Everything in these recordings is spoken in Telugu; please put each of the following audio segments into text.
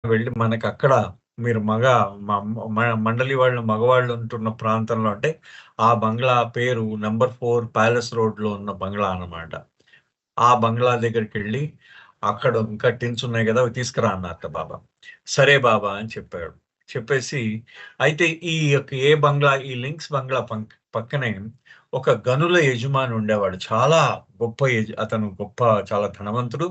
వెళ్ళి మనకక్కడ మీరు మండలి వాళ్ళు మగవాళ్ళు ఉంటున్న ప్రాంతంలో అంటే, ఆ బంగ్లా పేరు నంబర్ 4 ప్యాలెస్ రోడ్‌లో ఉన్న బంగ్లా అన్నమాట. ఆ బంగ్లా దగ్గరికెళ్ళి, అక్కడ ఇంకా టిన్స్ ఉన్నాయి గదా! అవి తీసుకురా అన్నారట బాబా. సరే బాబా అని చెప్పాడు. చెప్పేసి అయితే ఈ యొక్క బంగ్లా ఈ లింక్స్ బంగ్లా పక్కనే ఒక గనుల యజమాని ఉండేవాడు. చాలా గొప్ప అతను గొప్ప చాలా ధనవంతుడు.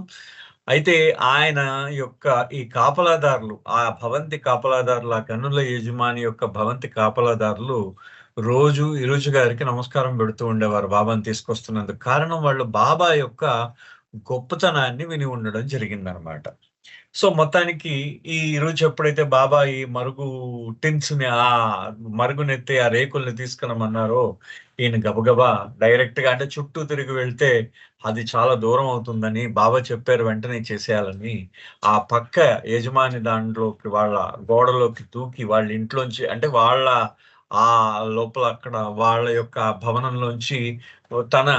అయితే ఆయన యొక్క ఈ కాపలాదారులు, ఆ భవంతి కాపలాదారులు, ఆ గనుల యజమాని యొక్క భవంతి కాపలాదారులు రోజు ఈరోజు గారికి నమస్కారం పెడుతూ ఉండేవారు బాబాని తీసుకొస్తున్నందుకు. కారణం వాళ్ళు బాబా యొక్క గొప్పతనాన్ని విని ఉండడం జరిగిందనమాట. సో, మొత్తానికి ఈరోజు ఎప్పుడైతే బాబా ఈ మరుగు టిన్స్‌ని మరుగునెత్తి ఆ రేకుల్ని తీసుకురమ్మన్నారో, ఈయన గబగబా డైరెక్ట్‌గా అంటే చుట్టూ తిరిగి వెళ్తే అది చాలా దూరం అవుతుందని బాబా చెప్పారు వెంటనే చేసేయాలని. ఆ పక్క యజమాని దాంట్లోకి వాళ్ళ గోడలోకి దూకి వాళ్ళ ఇంట్లోంచి అంటే వాళ్ళ లోపల అక్కడ వాళ్ళ యొక్క భవనంలోంచి తన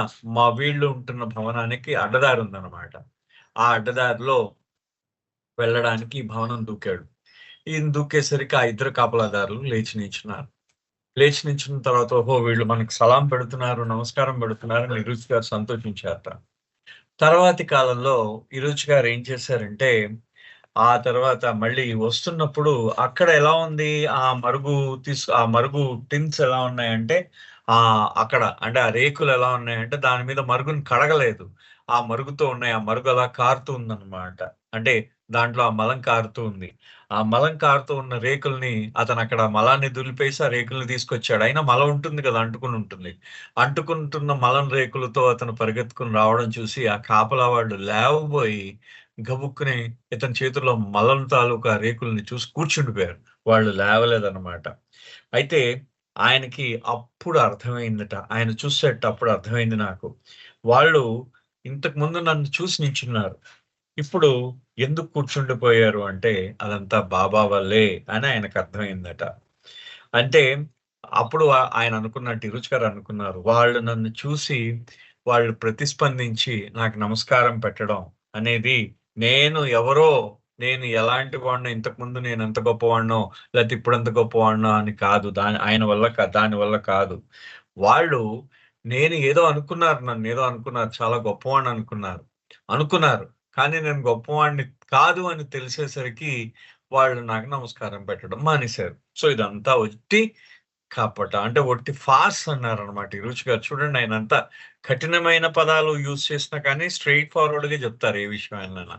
వీళ్ళు ఉంటున్న భవనానికి అడ్డదారి ఉందన్నమాట. ఆ అడ్డదారిలో వెళ్ళడానికి ఈ భవనం దూకాడు. ఈయన దూకేసరికి ఆ ఇద్దరు కాపలాదారులు లేచి నించున్నారు. లేచి నించున్న తర్వాత ఓహో! వీళ్ళు మనకు సలాం పెడుతున్నారు, నమస్కారం పెడుతున్నారని నిరుత్ గారు సంతోషించారట. తర్వాతి కాలంలో ఈరోజు గారు ఏం చేశారంటే, ఆ తర్వాత మళ్ళీ వస్తున్నప్పుడు అక్కడ ఎలా ఉంది ఆ మరుగు టిన్స్ ఎలా ఉన్నాయంటే, అక్కడ అంటే ఆ రేకులు ఎలా ఉన్నాయంటే దాని మీద మరుగుని కడగలేదు. ఆ మరుగుతో ఉన్నాయి. ఆ మరుగు అలా కారుతూ ఉందన్నమాట. అంటే దాంట్లో ఆ మలం కారుతూ ఉంది. ఆ మలం కారుతూ ఉన్న రేకుల్ని అతనక్కడ మలాన్ని దులిపేసి ఆ రేకుల్ని తీసుకొచ్చాడు. అయినా మలం ఉంటుంది కదా! అంటుకొని ఉంటుంది. అంటుకుంటున్న మలం రేకులతో అతను పరిగెత్తుకొని రావడం చూసి ఆ కాపలా వాళ్ళు లేవబోయి గబుక్కుని ఇతని చేతుల్లో మలం తాలూకా రేకుల్ని చూసి కూర్చుండిపోయారు. వాళ్ళు లేవలేదన్నమాట. అయితే ఆయనకి అప్పుడు అర్థమైందట. ఆయన చూసేట అప్పుడు అర్థమైంది నాకు. వాళ్ళు ఇంతకుముందు నన్ను చూసి నించున్నారు. ఇప్పుడు ఎందుకు కూర్చుండిపోయారు అంటే అదంతా బాబా వల్లే అని ఆయనకర్థమైందట. అంటే అప్పుడు ఆయన అనుకున్నట్టు రుచి గారు అనుకున్నారు. వాళ్ళు నన్ను చూసి వాళ్ళు ప్రతిస్పందించి నాకు నమస్కారం పెట్టడం అనేది నేను ఎవరో, నేను ఎలాంటి వాడినో ఇంతకుముందు నేనెంత గొప్పవాడినో, లేతే ఇప్పుడెంత గొప్పవాడినో అని కాదు. ఆయన వల్ల దాని వల్ల కాదు. వాళ్ళు నేను ఏదో అనుకున్నారు. నన్నేదో అనుకున్నారు. చాలా గొప్పవాడిని అనుకున్నారు. అనుకున్నారు. కానీ నేను గొప్పవాడిని కాదు అని తెలిసేసరికి వాళ్ళు నాకు నమస్కారం పెట్టడం మానేశారు. సో, ఇదంతా ఒట్టి కపట. అంటే ఒట్టి ఫార్స్ అన్నారనమాట. ఈ రుచి గారు చూడండి ఆయనంతా కఠినమైన పదాలు యూజ్ చేసినా కానీ స్ట్రెయిట్ ఫార్వర్డ్‌గా చెప్తారు ఏ విషయమైనైనా.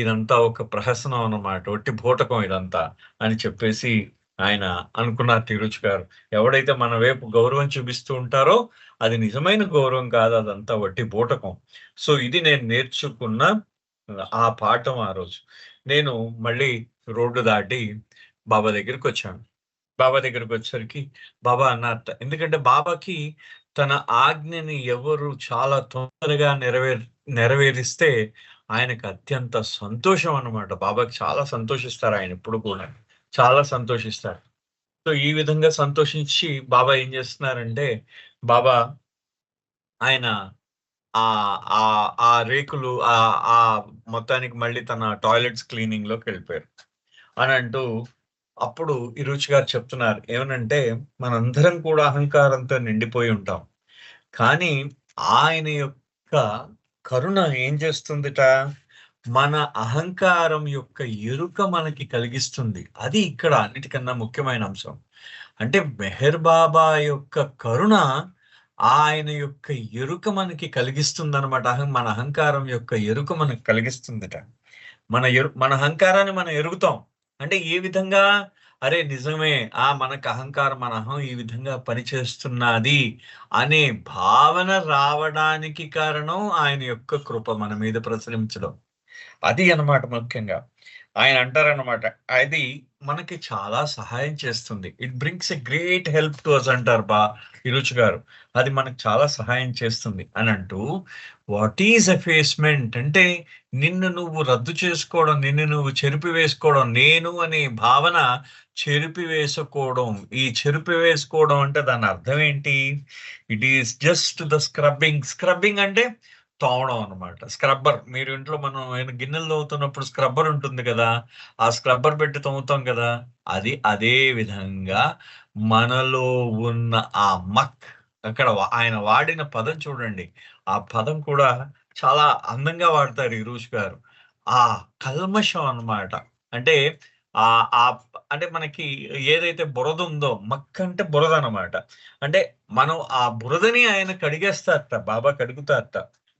ఇదంతా ఒక ప్రహసనం అన్నమాట. ఒట్టి బూటకం ఇదంతా అని చెప్పేసి ఆయన అనుకున్నారు తిరుచి గారు. ఎవడైతే మన వైపు గౌరవం చూపిస్తూ ఉంటారో అది నిజమైన గౌరవం కాదు. అదంతా వట్టి బూటకం. సో, ఇది నేను నేర్చుకున్న ఆ పాఠం ఆ రోజు. నేను మళ్ళీ రోడ్డు దాటి బాబా దగ్గరికొచ్చాను. బాబా దగ్గరకొచ్చేసరికి బాబా అన్నారట. ఎందుకంటే బాబాకి తన ఆజ్ఞని ఎవరు చాలా తొందరగా నెరవేరిస్తే ఆయనకు అత్యంత సంతోషం అన్నమాట. బాబాకి చాలా సంతోషిస్తారు ఆయనెప్పుడు కూడా. చాలా సంతోషిస్తారు. సో, ఈ విధంగా సంతోషించి బాబా ఏం చేస్తున్నారంటే, బాబా ఆయన ఆ రేకులు మొత్తానికి మళ్ళీ తన టాయిలెట్స్ క్లీనింగ్‌లోకెళ్ళిపోయారు. అనంటూ అప్పుడు ఈ రుచి గారు చెప్తున్నారు. ఏమనంటే, మనందరం కూడా అహంకారంతో నిండిపోయి ఉంటాం. కానీ ఆయన యొక్క కరుణ ఏం చేస్తుందిట, మన అహంకారం యొక్క ఎరుక మనకి కలిగిస్తుంది. అది ఇక్కడ అన్నిటికన్నా ముఖ్యమైన అంశం. అంటే మెహర్ బాబా యొక్క కరుణ ఆయన యొక్క ఎరుక మనకి కలిగిస్తుందనమాట. మన అహంకారం యొక్క ఎరుక మనకు కలిగిస్తుందట. మన అహంకారాన్ని మనం ఎరుగుతాం. అంటే ఏ విధంగా? అరే! నిజమే. మనకు అహంకారం, మన అహం ఈ విధంగా పనిచేస్తున్నది అనే భావన రావడానికి కారణం ఆయన యొక్క కృప మన మీద ప్రసరించడం. అది అన్నమాట ముఖ్యంగా. ఆయన అంటారన్నమాట. అది మనకి చాలా సహాయం చేస్తుంది. It brings a great help to us అంటారు హిరుచి గారు. అది మనకు చాలా సహాయం చేస్తుంది అనంటూ వాట్ ఈస్ ఎఫేస్‌మెంట్ అంటే నిన్ను నువ్వు రద్దు చేసుకోవడం, నిన్ను నువ్వు చెరిపివేసుకోవడం, నేను అనే భావన చెరిపివేసుకోవడం. ఈ చెరిపివేసుకోవడం అంటే దాని అర్థం ఏంటి? It is just the scrubbing. Scrubbing అంటే తోమడం అనమాట. స్క్రబ్బర్. మీరు ఇంట్లో మనం గిన్నెలు తోముతున్నప్పుడు స్క్రబ్బర్ ఉంటుంది కదా! ఆ స్క్రబ్బర్ పెట్టి తోముతాం కదా! అది అదే విధంగా మనలో ఉన్న ఆ మక్ అక్కడ ఆయన వాడిన పదం చూడండి. ఆ పదం కూడా చాలా అందంగా వాడతారు 'ఇరూష్' గారు. ఆ కల్మషం అన్నమాట. అంటే ఆహ్, ఆహ్, అంటే మనకి ఏదైతే బురదుందో మక్ అంటే బురదనమాట. అంటే మనం ఆ బురదని ఆయన కడిగేస్తారట. బాబా కడుగుతారట.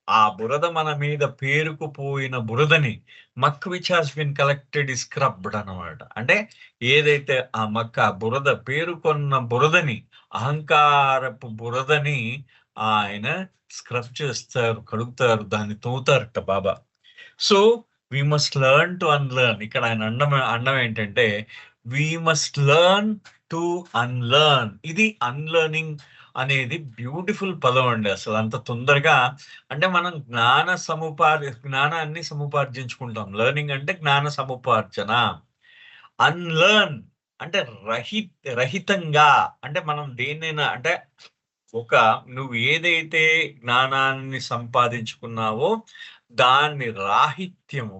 ఆ బురద మన మీద పేరుకుపోయిన బురదని muck which has been collected is scrubbed అనమాట. అంటే ఏదైతే ఆ మక్క ఆ బురద పేరుకొన్న బురదని, అహంకారపు బురదని ఆయన స్క్రబ్ చేస్తారు, కడుగుతారు, దాన్ని తోముతారట బాబా. So, we must learn to unlearn. ఇక్కడ ఆయన అనడం ఏంటంటే, we must learn to unlearn. ఇది అన్‌లెర్నింగ్ అనేది బ్యూటిఫుల్ పదం అండి. అసలు అంత తొందరగా అంటే మనం జ్ఞానాన్ని సముపార్జించుకుంటాం. లెర్నింగ్ అంటే జ్ఞాన సముపార్జన. అన్‌లెర్న్ అంటే రహితంగా అంటే మనం దేన్నైనా అంటే ఒక నువ్వు ఏదైతే జ్ఞానాన్ని సంపాదించుకున్నావో, దాన్ని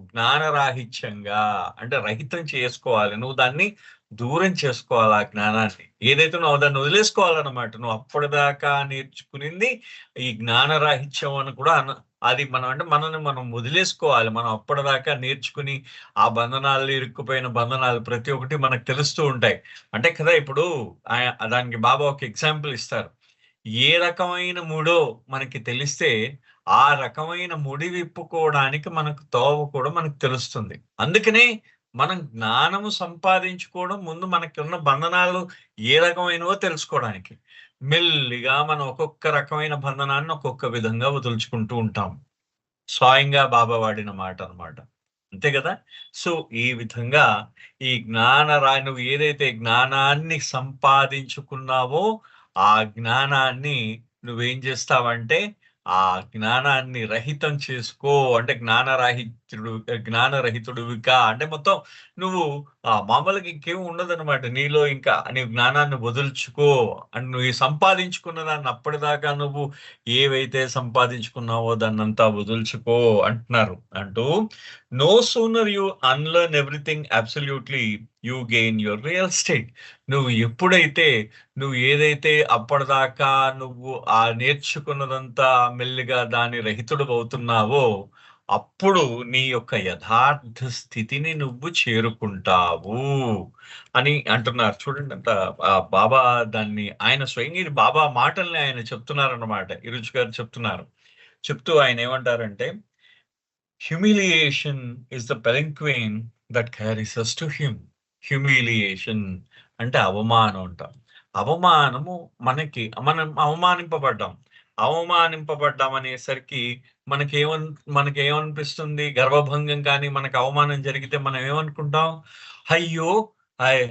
జ్ఞానరాహిత్యంగా అంటే రహితం చేసుకోవాలి. నువ్వు దాన్ని దూరం చేసుకోవాలి ఆ జ్ఞానాన్ని. ఏదైతే నువ్వు దాన్ని వదిలేసుకోవాలన్నమాట. నువ్వు అప్పటిదాకా నేర్చుకునింది ఈ జ్ఞానరాహిత్యం అని కూడా అది మనం అంటే మనల్ని మనం వదిలేసుకోవాలి. మనం అప్పటిదాకా నేర్చుకుని, ఆ బంధనాల్లో ఇరుక్కుపోయిన బంధనాలు ప్రతి ఒక్కటి మనకు తెలుస్తూ ఉంటాయి. అంటే కదా ఇప్పుడు దానికి బాబా ఒక ఎగ్జాంపుల్ ఇస్తారు. ఏ రకమైన ముడో మనకి తెలిస్తే, ఆ రకమైన ముడి విప్పుకోవడానికి మనకు తోవ కూడా మనకు తెలుస్తుంది. అందుకనే మనం జ్ఞానము సంపాదించుకోవడం ముందు మనకున్న బంధనాలు ఏ రకమైనవో తెలుసుకోవడానికి. మెల్లిగా మనం ఒక్కొక్క రకమైన బంధనాన్ని ఒక్కొక్క విధంగా వదులుచుకుంటూ ఉంటాం. స్వయంగా బాబా వాడిన మాటనమాట. అంతే గదా! సో, ఈ విధంగా ఈ నువ్వు ఏదైతే జ్ఞానాన్ని సంపాదించుకున్నావో, ఆ జ్ఞానాన్ని నువ్వేం జేస్తావంటే, ఆ జ్ఞానాన్ని రహితం చేసుకో. అంటే జ్ఞానరహితుడివి అంటే మొత్తం నువ్వు మామూలుగా ఇంకేమి ఉండదనమాట. నీలో ఇంకా నీ జ్ఞానాన్ని వదులుచుకో. అండ్ నువ్వు ఈ సంపాదించుకున్న దాన్ని అప్పటిదాకా నువ్వు ఏవైతే సంపాదించుకున్నావో దాన్నంతా వదులుచుకో అంటున్నారు. అంటూ no sooner you unlearn everything absolutely you gain your real state. నువ్వు ఎప్పుడైతే నువ్వు ఏదైతే అప్పటిదాకా నువ్వు నేర్చుకున్నదంతా మెల్లిగా దాని రహితుడవవుతున్నావో, అప్పుడు నీ యొక్క యథార్థ స్థితిని నువ్వు చేరుకుంటావు అని అంటున్నారు. చూడండి ఎంత బాబా దాన్ని ఆయన స్వయంగా ఇది బాబా మాటల్ని ఆయన చెప్తున్నారన్నమాట. ఇరుచ్ గారు చెప్తున్నారు. చెప్తూ ఆయనేమంటారంటే, humiliation is the palanquin that carries us to him. Humiliation అంటే అవమానం అంట. అవమానము మనం అవమానింపబడ్డాం. అవమానింపబడ్డాం అనేసరికి మనకేమన్ మనకేమనిపిస్తుంది? గర్వభంగం కానీ, మనకు అవమానం జరిగితే మనం ఏమనుకుంటాం? అయ్యో!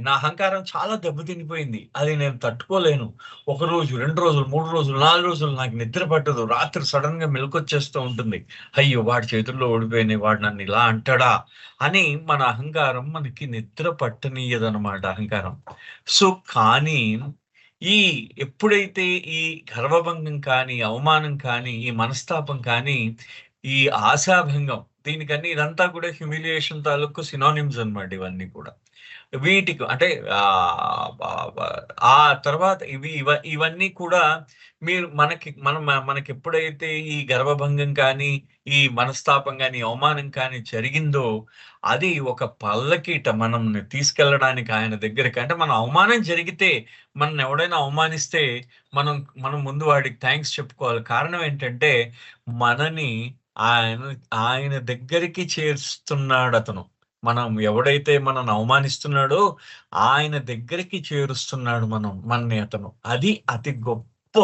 నా అహంకారం చాలా దెబ్బతినిపోయింది. అది నేను తట్టుకోలేను. ఒక రోజు, 2 రోజులు, 3 రోజులు, 4 రోజులు నాకు నిద్ర పట్టదు. రాత్రి సడెన్‌గా మెలుకువొచ్చేస్తూ ఉంటుంది. అయ్యో! వాడి చేతుల్లో ఓడిపోయానే, వాడు నన్నిలా అంటాడా? అని మన అహంకారం మనకి నిద్ర పట్టనీయదనమాట అహంకారం. సో, కానీ ఈ ఎప్పుడైతే ఈ గర్వభంగం కానీ, అవమానం కానీ, ఈ మనస్తాపం కానీ, ఈ ఆశాభంగం దీనికన్నీ ఇదంతా కూడా హ్యూమిలియేషన్ తాలూకు సినానిమ్స్ అన్నమాట ఇవన్నీ కూడా. వీటికి అంటే ఆహ్, బ బ ఆ తర్వాత ఇవన్నీ కూడా మీరు మనకెప్పుడైతే ఈ గర్వభంగం కానీ, ఈ మనస్తాపం గాని, అవమానం కానీ జరిగిందో, అది ఒక పల్లకీట మనల్ని తీసుకెళ్ళడానికి ఆయన దగ్గరికి. అంటే మన అవమానం జరిగితే, మననెవడైనా అవమానిస్తే, మనం మనం ముందు వాడికి థాంక్స్ చెప్పుకోవాలి. కారణం ఏంటంటే, మనని ఆయన ఆయన దగ్గరికి చేరుస్తున్నాడతను. మనం ఎవడైతే మనల్ని అవమానిస్తున్నాడో, ఆయన దగ్గరికి చేరుస్తున్నాడు మనని అతను. అది అతి గొప్ప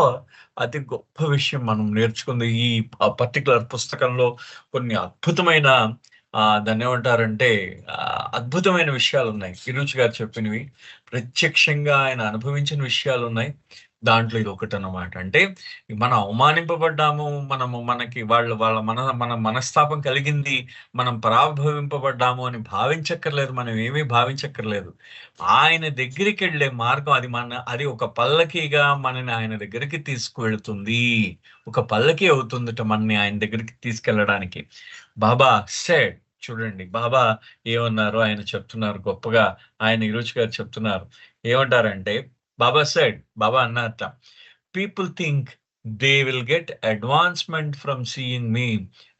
విషయం మనం నేర్చుకుంది ఈ పర్టిక్యులర్ పుస్తకంలో కొన్ని అద్భుతమైన దాన్నేమంటారంటే అద్భుతమైన విషయాలున్నాయి. కిరుచ్ గారు చెప్పినవి. ప్రత్యక్షంగా ఆయన అనుభవించిన విషయాలున్నాయి. దాంట్లో ఇదొకటనమాట. అంటే మనం అవమానింపబడ్డాము. మనకి మన మనస్తాపం కలిగింది. మనం పరాభవింపబడ్డాము అని భావించక్కర్లేదు. మనం ఏమీ భావించక్కర్లేదు. ఆయన దగ్గరికెళ్ళే మార్గం అది ఒక పల్లకీగా మనని ఆయన దగ్గరికి తీసుకువెళ్తుంది. ఒక పల్లకీ అవుతుందట మనని ఆయన దగ్గరికి తీసుకెళ్ళడానికి. బాబా సెడ్ చూడండి. బాబా ఏమన్నారో ఆయన చెప్తున్నారు గొప్పగా. ఆయన ఈరోజు గారు చెప్తున్నారు. ఏమంటారంటే బాబా అన్నారట, "people think they will get advancement from seeing me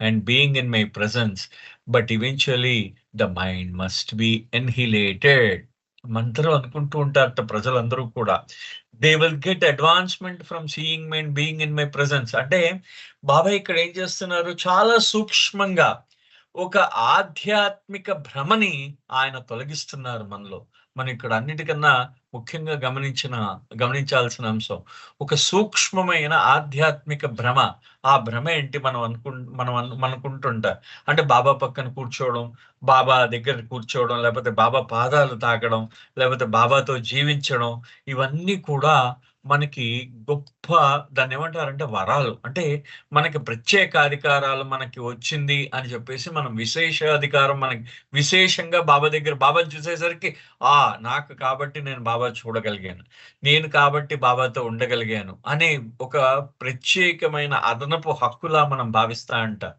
and being in my presence. But eventually the mind must be annihilated." అందరూ అనుకుంటూ ఉంటారట ప్రజలందరూ కూడా. They will get advancement from seeing me and being in my presence. అంటే బాబా ఇక్కడ ఏం చేస్తున్నారు? చాలా సూక్ష్మంగా ఒక ఆధ్యాత్మిక భ్రమని ఆయన తొలగిస్తున్నారు మనలో. మనం ఇక్కడ అన్నిటికన్నా ముఖ్యంగా గమనించాల్సిన అంశం. ఒక సూక్ష్మమైన ఆధ్యాత్మిక భ్రమ. ఆ భ్రమ ఏంటి మనకుంటుంటా. అంటే బాబా పక్కన కూర్చోవడం, బాబా దగ్గర కూర్చోవడం, లేపోతే బాబా పాదాలు తాకడం, లేపోతే బాబాతో జీవించడం, ఇవన్నీ కూడా మనకి గొప్ప దాన్నేమంటారంటే వరాలు. అంటే మనకి ప్రత్యేక అధికారాలు మనకి వచ్చింది అని చెప్పేసి మనం విశేషాధికారం మనకి విశేషంగా బాబాని చూసేసరికి ఆ! నాకు కాబట్టి నేను బాబా చూడగలిగాను. నేను కాబట్టి బాబాతో ఉండగలిగాను అనే ఒక ప్రత్యేకమైన అదనపు హక్కులా మనం భావిస్తా ఉంటాం.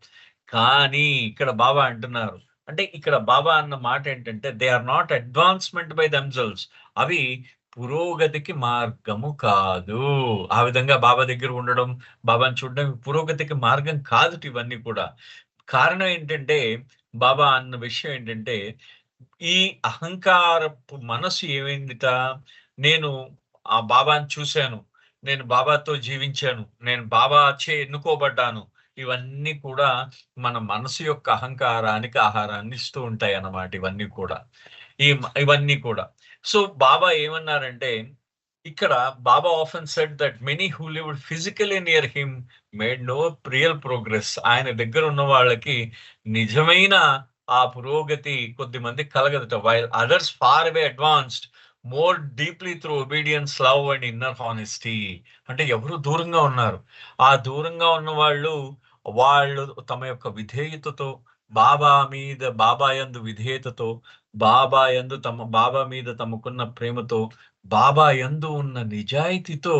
కానీ ఇక్కడ బాబా అంటున్నారు. అంటే ఇక్కడ బాబా అన్న మాట ఏంటంటే they are not advancement by themselves. అవి పురోగతికి మార్గము కాదు. ఆ విధంగా బాబా దగ్గర ఉండడం, బాబాని చూడడం పురోగతికి మార్గం కాదుట ఇవన్నీ కూడా. కారణం ఏంటంటే బాబా అన్న విషయం ఏంటంటే ఈ అహంకారపు మనసు ఏమైందిట, నేను ఆ బాబాని చూసాను. నేను బాబాతో జీవించాను. నేను బాబాచే ఎన్నుకోబడ్డాను. ఇవన్నీ కూడా మన మనసు యొక్క అహంకారానికి ఆహారాన్ని ఇస్తూ ఉంటాయన్నమాట ఇవన్నీ కూడా. ఇవన్నీ కూడా. సో, బాబా ఏమన్నారంటే, ఇక్కడ Baba often said that many who lived physically near him made no real progress. ఆయన దగ్గర ఉన్న వాళ్ళకి నిజమైన ఆ పురోగతి కొద్దిమందికి కలగదట. While others far away advanced more deeply through obedience, love and inner honesty. అంటే ఎవరు దూరంగా ఉన్నారు. ఆ దూరంగా ఉన్న వాళ్ళు తమ యొక్క విధేయతతో బాబా యందు విధేయతతో, బాబా మీద తమకున్న ప్రేమతో, బాబా యందు ఉన్న నిజాయితీతో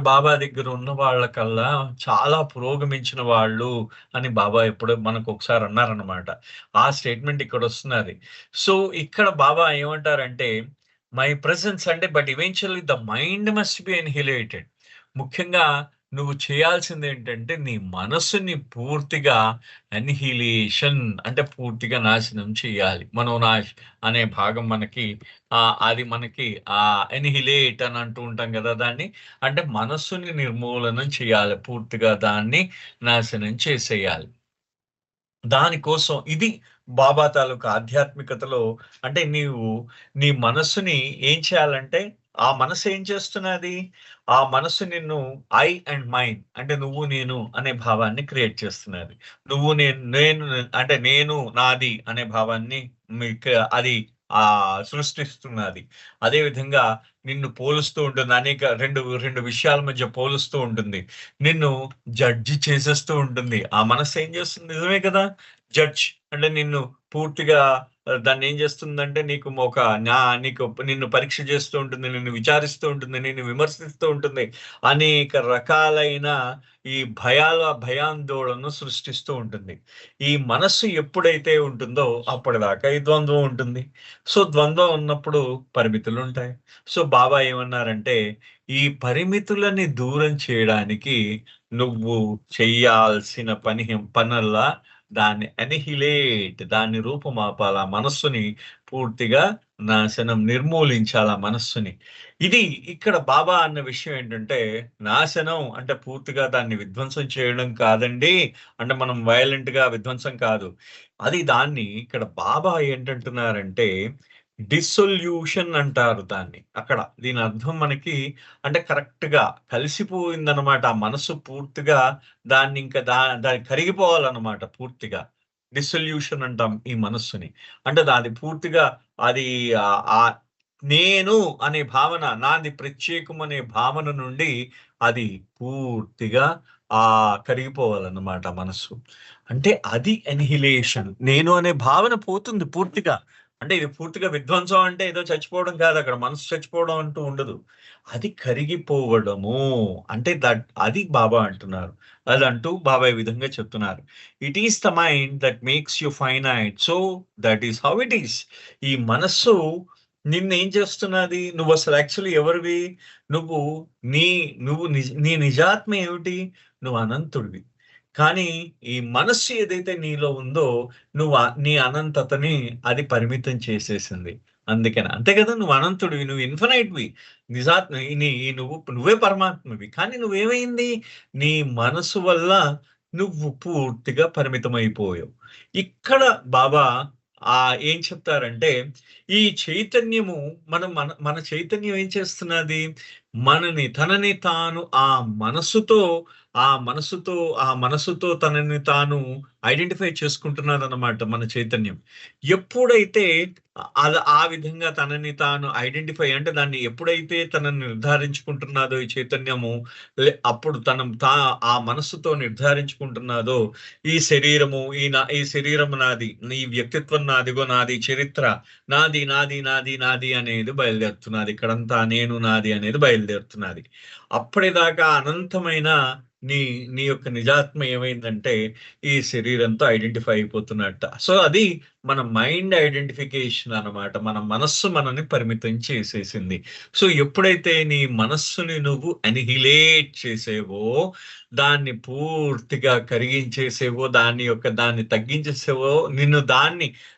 బాబా దగ్గర ఉన్న వాళ్ళకల్లా చాలా పురోగమించిన వాళ్ళు అని బాబా ఎప్పుడో మనకొకసారి అన్నారన్నమాట. ఆ స్టేట్మెంట్ ఇక్కడొస్తున్నది. సో, ఇక్కడ బాబా ఏమంటారంటే, మై ప్రెజెన్స్ అంటే but eventually the mind must be annihilated. ముఖ్యంగా నువ్వు చేయాల్సిందేంటంటే, నీ మనస్సుని పూర్తిగా అన్‌హిలేషన్ అంటే పూర్తిగా నాశనం చేయాలి. మనోనాష్ అనే భాగం మనకి అది మనకి ఎన్‌హిలేట్ అని అంటూ ఉంటాం గదా! దాన్ని. అంటే మనస్సుని నిర్మూలనం చేయాలి. పూర్తిగా దాన్ని నాశనం చేసేయాలి. దానికోసం ఇది బాబా తాలూకా ఆధ్యాత్మికతలో అంటే నీ మనస్సుని ఏం చేయాలంటే, ఆ మనసు ఏం చేస్తున్నది? ఆ మనస్సు నిన్ను ఐ అండ్ మైన్ అంటే నువ్వు, నేను అనే భావాన్ని క్రియేట్ చేస్తున్నది. నేను అంటే నేను, నాది అనే భావాన్ని అది సృష్టిస్తున్నది. అదే విధంగా నిన్ను పోలుస్తూ ఉంటుంది. 2 విషయాల మధ్య పోలుస్తూ ఉంటుంది. నిన్ను జడ్జి చేసేస్తూ ఉంటుంది. ఆ మనస్సు ఏం చేస్తుంది నిజమే కదా! జడ్జ్ అంటే నిన్ను పూర్తిగా దాన్నేం చేస్తుందంటే నీకు ఒక నిన్ను పరీక్ష చేస్తూ ఉంటుంది. నిన్ను విచారిస్తూ ఉంటుంది. నిన్ను విమర్శిస్తూ ఉంటుంది. అనేక రకాలైన ఈ భయాందోళనను సృష్టిస్తూ ఉంటుంది. ఈ మనస్సు ఎప్పుడైతే ఉంటుందో అప్పటిదాకా ఈ ద్వంద్వం ఉంటుంది. సో, ద్వంద్వం ఉన్నప్పుడు పరిమితులుంటాయి. సో, బాబా ఏమన్నారంటే, ఈ పరిమితులని దూరం చేయడానికి నువ్వు చెయ్యాల్సిన పనల్లా దాన్ని రూపుమాపాల. మనస్సుని పూర్తిగా నిర్మూలించాల మనస్సుని. ఇది ఇక్కడ బాబా అన్న విషయం ఏంటంటే, నాశనం అంటే పూర్తిగా దాన్ని విధ్వంసం చేయడం కాదండి. అంటే మనం వయలెంట్‌గా విధ్వంసం కాదు. దాన్ని ఇక్కడ బాబా ఏంటంటున్నారంటే, డిసొల్యూషన్ అంటారు దాన్ని. అక్కడ దీని అర్థం మనకి అంటే కరెక్ట్‌గా కలిసిపోయిందనమాట. ఆ మనసు పూర్తిగా దాన్నింక దాన్ని కరిగిపోవాలన్నమాట పూర్తిగా. డిసొల్యూషన్ అంటాం ఈ మనస్సుని. అంటే అది పూర్తిగా అది ఆహ్, ఆహ్, నేను అనే భావన, నాది ప్రత్యేకం అనే భావన నుండి అది పూర్తిగా కరిగిపోవాలన్నమాట మనస్సు. అంటే అది ఎనిహిలేషన్. నేను అనే భావన పోతుంది పూర్తిగా. అంటే ఇది పూర్తిగా విధ్వంసం అంటే ఏదో చచ్చిపోవడం కాదు. అక్కడ మనసు చచ్చిపోవడం అంటూ ఉండదు. అది కరిగిపోవడము. అంటే అది బాబా అంటున్నారు. అదంటూ బాబా ఈ విధంగా చెప్తున్నారు. It is the mind that makes you finite. So that is how it is. ఈ మనస్సు నిన్నేం చేస్తున్నది? నువ్వసలు యాక్చువల్లీ ఎవరివి? నువ్వు నీ నీ నిజాత్మ ఏమిటి? నువ్వు అనంతుడివి. కానీ ఈ మనస్సు ఏదైతే నీలో ఉందో నీ అనంతతని అది పరిమితం చేసేసింది. అందుకని. అంతే కదా! నువ్వు అనంతుడివి. నువ్వు ఇన్ఫినైట్‌వి. నిజాత్మ నువ్వే పరమాత్మవి. కానీ నువ్వేమైంది? నీ మనసు వల్ల నువ్వు పూర్తిగా పరిమితమైపోయావు. ఇక్కడ బాబా ఏం చెప్తారంటే, ఈ చైతన్యము మన చైతన్యం ఏం చేస్తున్నది? తనని తాను మనసుతో ఆ మనసుతో తనని తాను ఐడెంటిఫై చేసుకుంటున్నారన్నమాట మన చైతన్యం. ఎప్పుడైతే ఆ విధంగా తనని తాను ఐడెంటిఫై అంటే దాన్ని ఎప్పుడైతే తనని నిర్ధారించుకుంటున్నాదో ఈ చైతన్యము, అప్పుడు ఆ మనస్సుతో నిర్ధారించుకుంటున్నాదో ఈ శరీరము నాది, ఈ వ్యక్తిత్వం నాదిగో, నాది చరిత్ర నాది నాది నాది నాది అనేది బయలుదేరుతున్నది. ఇక్కడంతా నేను నాది అనేది బయలుదేరుతున్నది. అప్పటిదాకా అనంతమైన నీ నీ యొక్క నిజాత్మ ఏమైందంటే ఈ శరీరంతో ఐడెంటిఫై అయిపోతున్నట్ట. సో అది మన మైండ్ ఐడెంటిఫికేషన్ అన్నమాట. మన మనస్సు మనల్ని పరిమితం చేసేసింది. సో ఎప్పుడైతే నీ మనస్సుని నువ్వు అనిహిలేట్ చేసేవో, దాన్ని పూర్తిగా కరిగించేసేవో, దాన్ని తగ్గించేసేవో,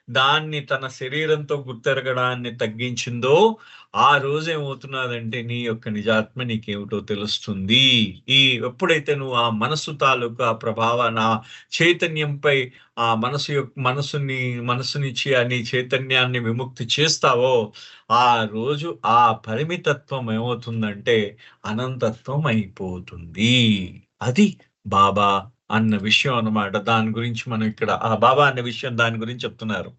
దాన్ని తన శరీరంతో గుర్తెరగడాన్ని తగ్గించిందో, ఆ రోజు ఏమవుతున్నదంటే నీ యొక్క నిజాత్మ నీకేమిటో తెలుస్తుంది. ఎప్పుడైతే నువ్వు ఆ మనస్సు తాలూకా ఆ చైతన్యంపై ఆ మనసునిచ్చి నీ చైతన్యాన్ని విముక్తి చేస్తావో, ఆ రోజు ఆ పరిమితత్వం ఏమవుతుందంటే అనంతత్వం అయిపోతుంది. అది బాబా అన్న విషయం అన్నమాట. దాని గురించి మనం ఇక్కడ బాబా అన్న విషయం దాని గురించి చెప్తున్నారు.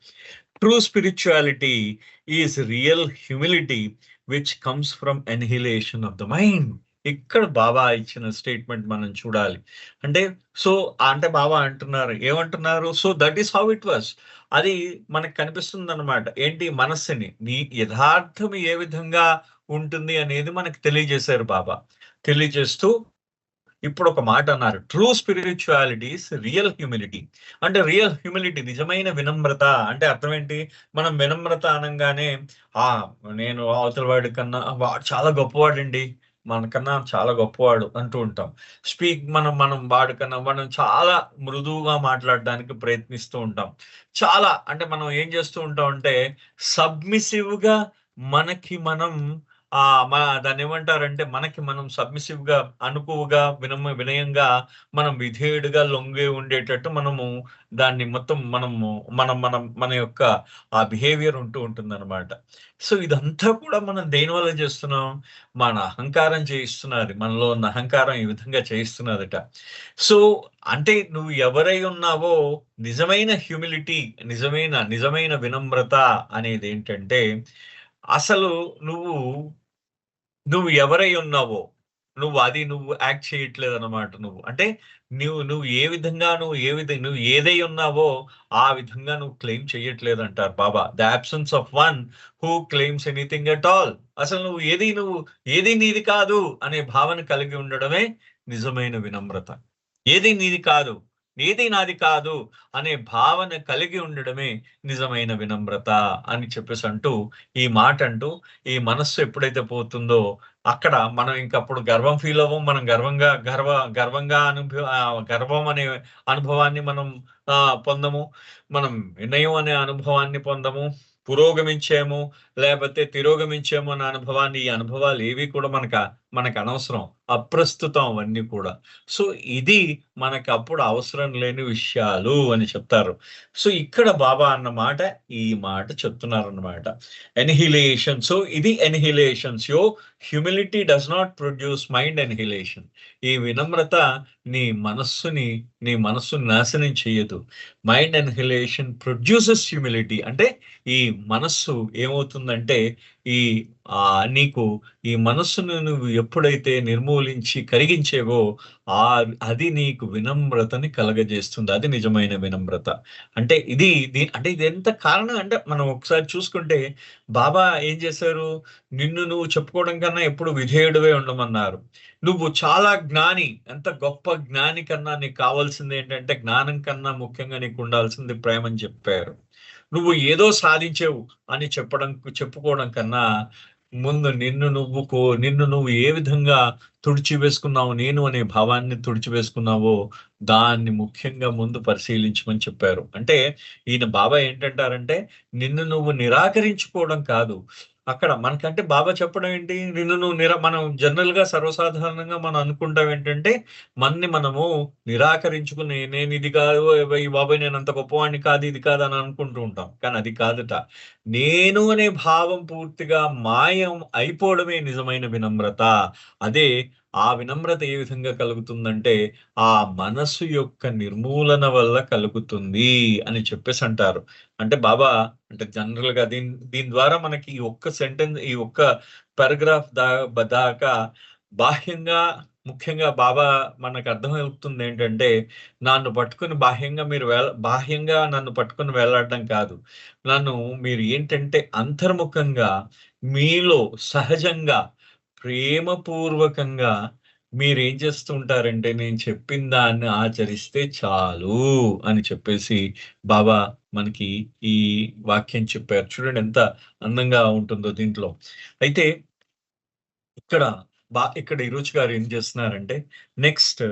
True spirituality is real humility which comes from annihilation of the mind. ఇక్కడ బాబా ఇచ్చిన స్టేట్మెంట్ మనం చూడాలి. అంటే బాబా ఏమంటున్నారు? So that is how it was. అది మనకు కనిపిస్తుంది అనమాట. ఏంటి? మనస్సుని నీ యథార్థం ఏ విధంగా ఉంటుంది అనేది మనకు తెలియజేశారు బాబా. తెలియజేస్తూ ఇప్పుడు ఒక మాట అన్నారు. True spirituality is real humility. అంటే రియల్ హ్యూమిలిటీ నిజమైన వినమ్రత అంటే అర్థం ఏంటి? మనం వినమ్రత అనంగానే నేను అవతల వాడి కన్నా వాడు చాలా గొప్పవాడండి, మనకన్నా చాలా గొప్పవాడు అంటూ ఉంటాం. మనం వాడికన్నా మనం చాలా మృదువుగా మాట్లాడడానికి ప్రయత్నిస్తూ ఉంటాం. చాలా అంటే మనం ఏం చేస్తూ ఉంటాం అంటే సబ్మిసివ్ గా మనకి మనం దాన్ని ఏమంటారంటే మనకి మనం సబ్మిసివ్ గా, అనుకువగా, వినయంగా, మనం విధేయుడిగా లొంగి ఉండేటట్టు మనము దాన్ని మొత్తం మన యొక్క ఆ బిహేవియర్ ఉంటుందన్నమాట. సో ఇదంతా కూడా మనం దేనివల్ల చేస్తున్నాం? మన అహంకారం చేయిస్తున్నది. మనలో ఉన్న అహంకారం ఈ విధంగా చేయిస్తున్నదట. సో అంటే నువ్వు ఎవరై ఉన్నావో నిజమైన హ్యూమిలిటీ, నిజమైన వినమ్రత అనేది ఏంటంటే అసలు నువ్వు ఎవరై ఉన్నావో నువ్వు యాక్ట్ చేయట్లేదు అన్నమాట. అంటే నువ్వు నువ్వు ఏదై ఉన్నావో ఆ విధంగా నువ్వు క్లెయిమ్ చేయట్లేదు అంటారు Baba. The absence of one who claims anything at all. అసలు నువ్వు ఏది నీది కాదు అనే భావన కలిగి ఉండడమే నిజమైన వినమ్రత. ఏది నీది కాదు, ఏది నాది కాదు అనే భావన కలిగి ఉండడమే నిజమైన వినమ్రత అని చెప్పేసి అంటూ ఈ మాట అంటూ ఈ మనస్సు ఎప్పుడైతే పోతుందో అక్కడ మనం ఇంకప్పుడు గర్వం ఫీల్ అవ్వం. మనం గర్వంగా గర్వం అనే అనుభవాన్ని మనం పొందము. మనం వినయం అనే అనుభవాన్ని పొందము. పురోగమించాము లేకపోతే తిరోగమించాము అనే ఈ అనుభవాలు ఏవి కూడా మనకు అనవసరం, అప్రస్తుతం అవన్నీ కూడా. సో ఇది మనకి అప్పుడు అవసరం లేని విషయాలు అని చెప్తారు. సో ఇక్కడ బాబా అన్న మాట ఈ మాట చెప్తున్నారన్నమాట. ఎన్హిలేషన్. సో ఇది annihilation. So humility does not produce mind annihilation. ఈ వినమ్రత నీ మనస్సుని నాశనం చేయదు. Mind annihilation produces humility. అంటే ఈ మనస్సు ఏమవుతుందంటే ఈ నీకు ఈ మనస్సును నువ్వు ఎప్పుడైతే నిర్మూలించి కరిగించేవో అది నీకు వినమ్రతని కలగజేస్తుంది. అది నిజమైన వినమ్రత. అంటే అంటే ఇది ఎంత కారణం అంటే మనం ఒకసారి చూసుకుంటే బాబా ఏం చేశారు? నిన్ను నువ్వు చెప్పుకోవడం కన్నా ఎప్పుడు విధేయుడివే ఉండమన్నారు. నువ్వు చాలా జ్ఞాని, ఎంత గొప్ప జ్ఞాని కన్నా నీకు కావాల్సింది ఏంటంటే జ్ఞానం కన్నా ముఖ్యంగా నీకు ఉండాల్సింది ప్రేమని చెప్పారు. నువ్వు ఏదో సాధించావు అని చెప్పుకోవడం కన్నా ముందు నిన్ను నువ్వు ఏ విధంగా తుడిచివేసుకున్నావు, నేను అనే భావాన్ని తుడిచివేసుకున్నావో దాన్ని ముఖ్యంగా ముందు పరిశీలించమని చెప్పారు. అంటే ఈయన బాబా ఏంటంటారంటే నిన్ను నువ్వు నిరాకరించుకోవడం కాదు. అక్కడ మనకంటే బాబా చెప్పడం ఏంటి? నిన్ను నువ్వు మనం జనరల్‌గా సర్వసాధారణంగా మనం అనుకుంటాం ఏంటంటే మనము నిరాకరించుకుని నేనిది కాదు, ఈ బాబోయ్ నేనంత గొప్పవాడిని కాదు, ఇది కాదు అని అనుకుంటూ ఉంటాం. కానీ అది కాదట. నేను అనే భావం పూర్తిగా మాయం అయిపోవడమే నిజమైన వినమ్రత. అదే ఆ వినమ్రత ఏ విధంగా కలుగుతుందంటే, ఆ మనస్సు యొక్క నిర్మూలన వల్ల కలుగుతుంది అని చెప్పేసంటారు. అంటే బాబా అంటే జనరల్‌గా దీని ద్వారా మనకి ఈ ఒక్క పారాగ్రాఫ్ దాకా బాహ్యంగా ముఖ్యంగా బాబా మనకు అర్థమవుతుందేంటంటే, బాహ్యంగా నన్ను పట్టుకొని వేలాడడం కాదు. మీరు ఏంటంటే అంతర్ముఖంగా మీలో సహజంగా ప్రేమపూర్వకంగా మీరేం చేస్తూ ఉంటారంటే, నేను చెప్పిన దాన్ని ఆచరిస్తే చాలు అని చెప్పేసి బాబా మనకి ఈ వాక్యం చెప్పారు. చూడండి ఎంత అందంగా ఉంటుందో దీంట్లో. అయితే ఇక్కడ ఇక్కడ ఈరోజు గారు ఏం చేస్తున్నారంటే, next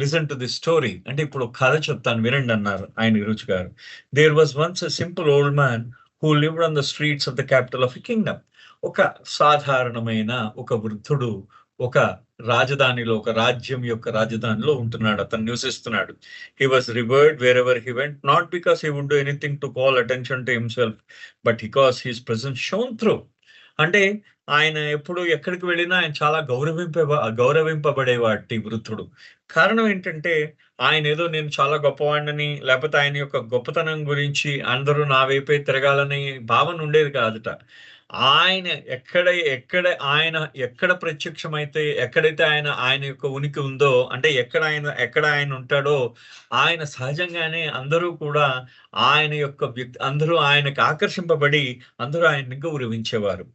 listen to the story. అంటే ఇప్పుడు కథ చెప్తాను వినండి అన్నారు ఆయన ఈరోజు గారు. There was once a simple old man who lived on the streets of the capital of a kingdom. ఒక సాధారణమైన ఒక వృద్ధుడు ఒక ఒక రాజ్యం యొక్క రాజధానిలో ఉంటున్నాడు. అతను నివసిస్తున్నాడు. He was revered wherever he went, not because he would do anything to call attention to himself, but because his presence shone through. అంటే ఆయన ఎప్పుడు ఎక్కడికి వెళ్ళినా ఆయన చాలా గౌరవింపబడేవాటి వృద్ధుడు. కారణం ఏంటంటే, ఆయనేదో నేను చాలా గొప్పవాడినని, లేపోతే ఆయన యొక్క గొప్పతనం గురించి అందరూ నా వైపే తిరగాలని భావన ఉండేది కాదట. ఆయన ఎక్కడ ఎక్కడ ఆయన ఎక్కడ ప్రత్యక్షమైతే, ఎక్కడైతే ఆయన యొక్క ఉనికి ఉందో, అంటే ఎక్కడ ఆయన ఉంటాడో, ఆయన సహజంగానే అందరూ కూడా అందరూ ఆయనకు ఆకర్షింపబడి, అందరూ ఆయన్ని గౌరవించేవారు.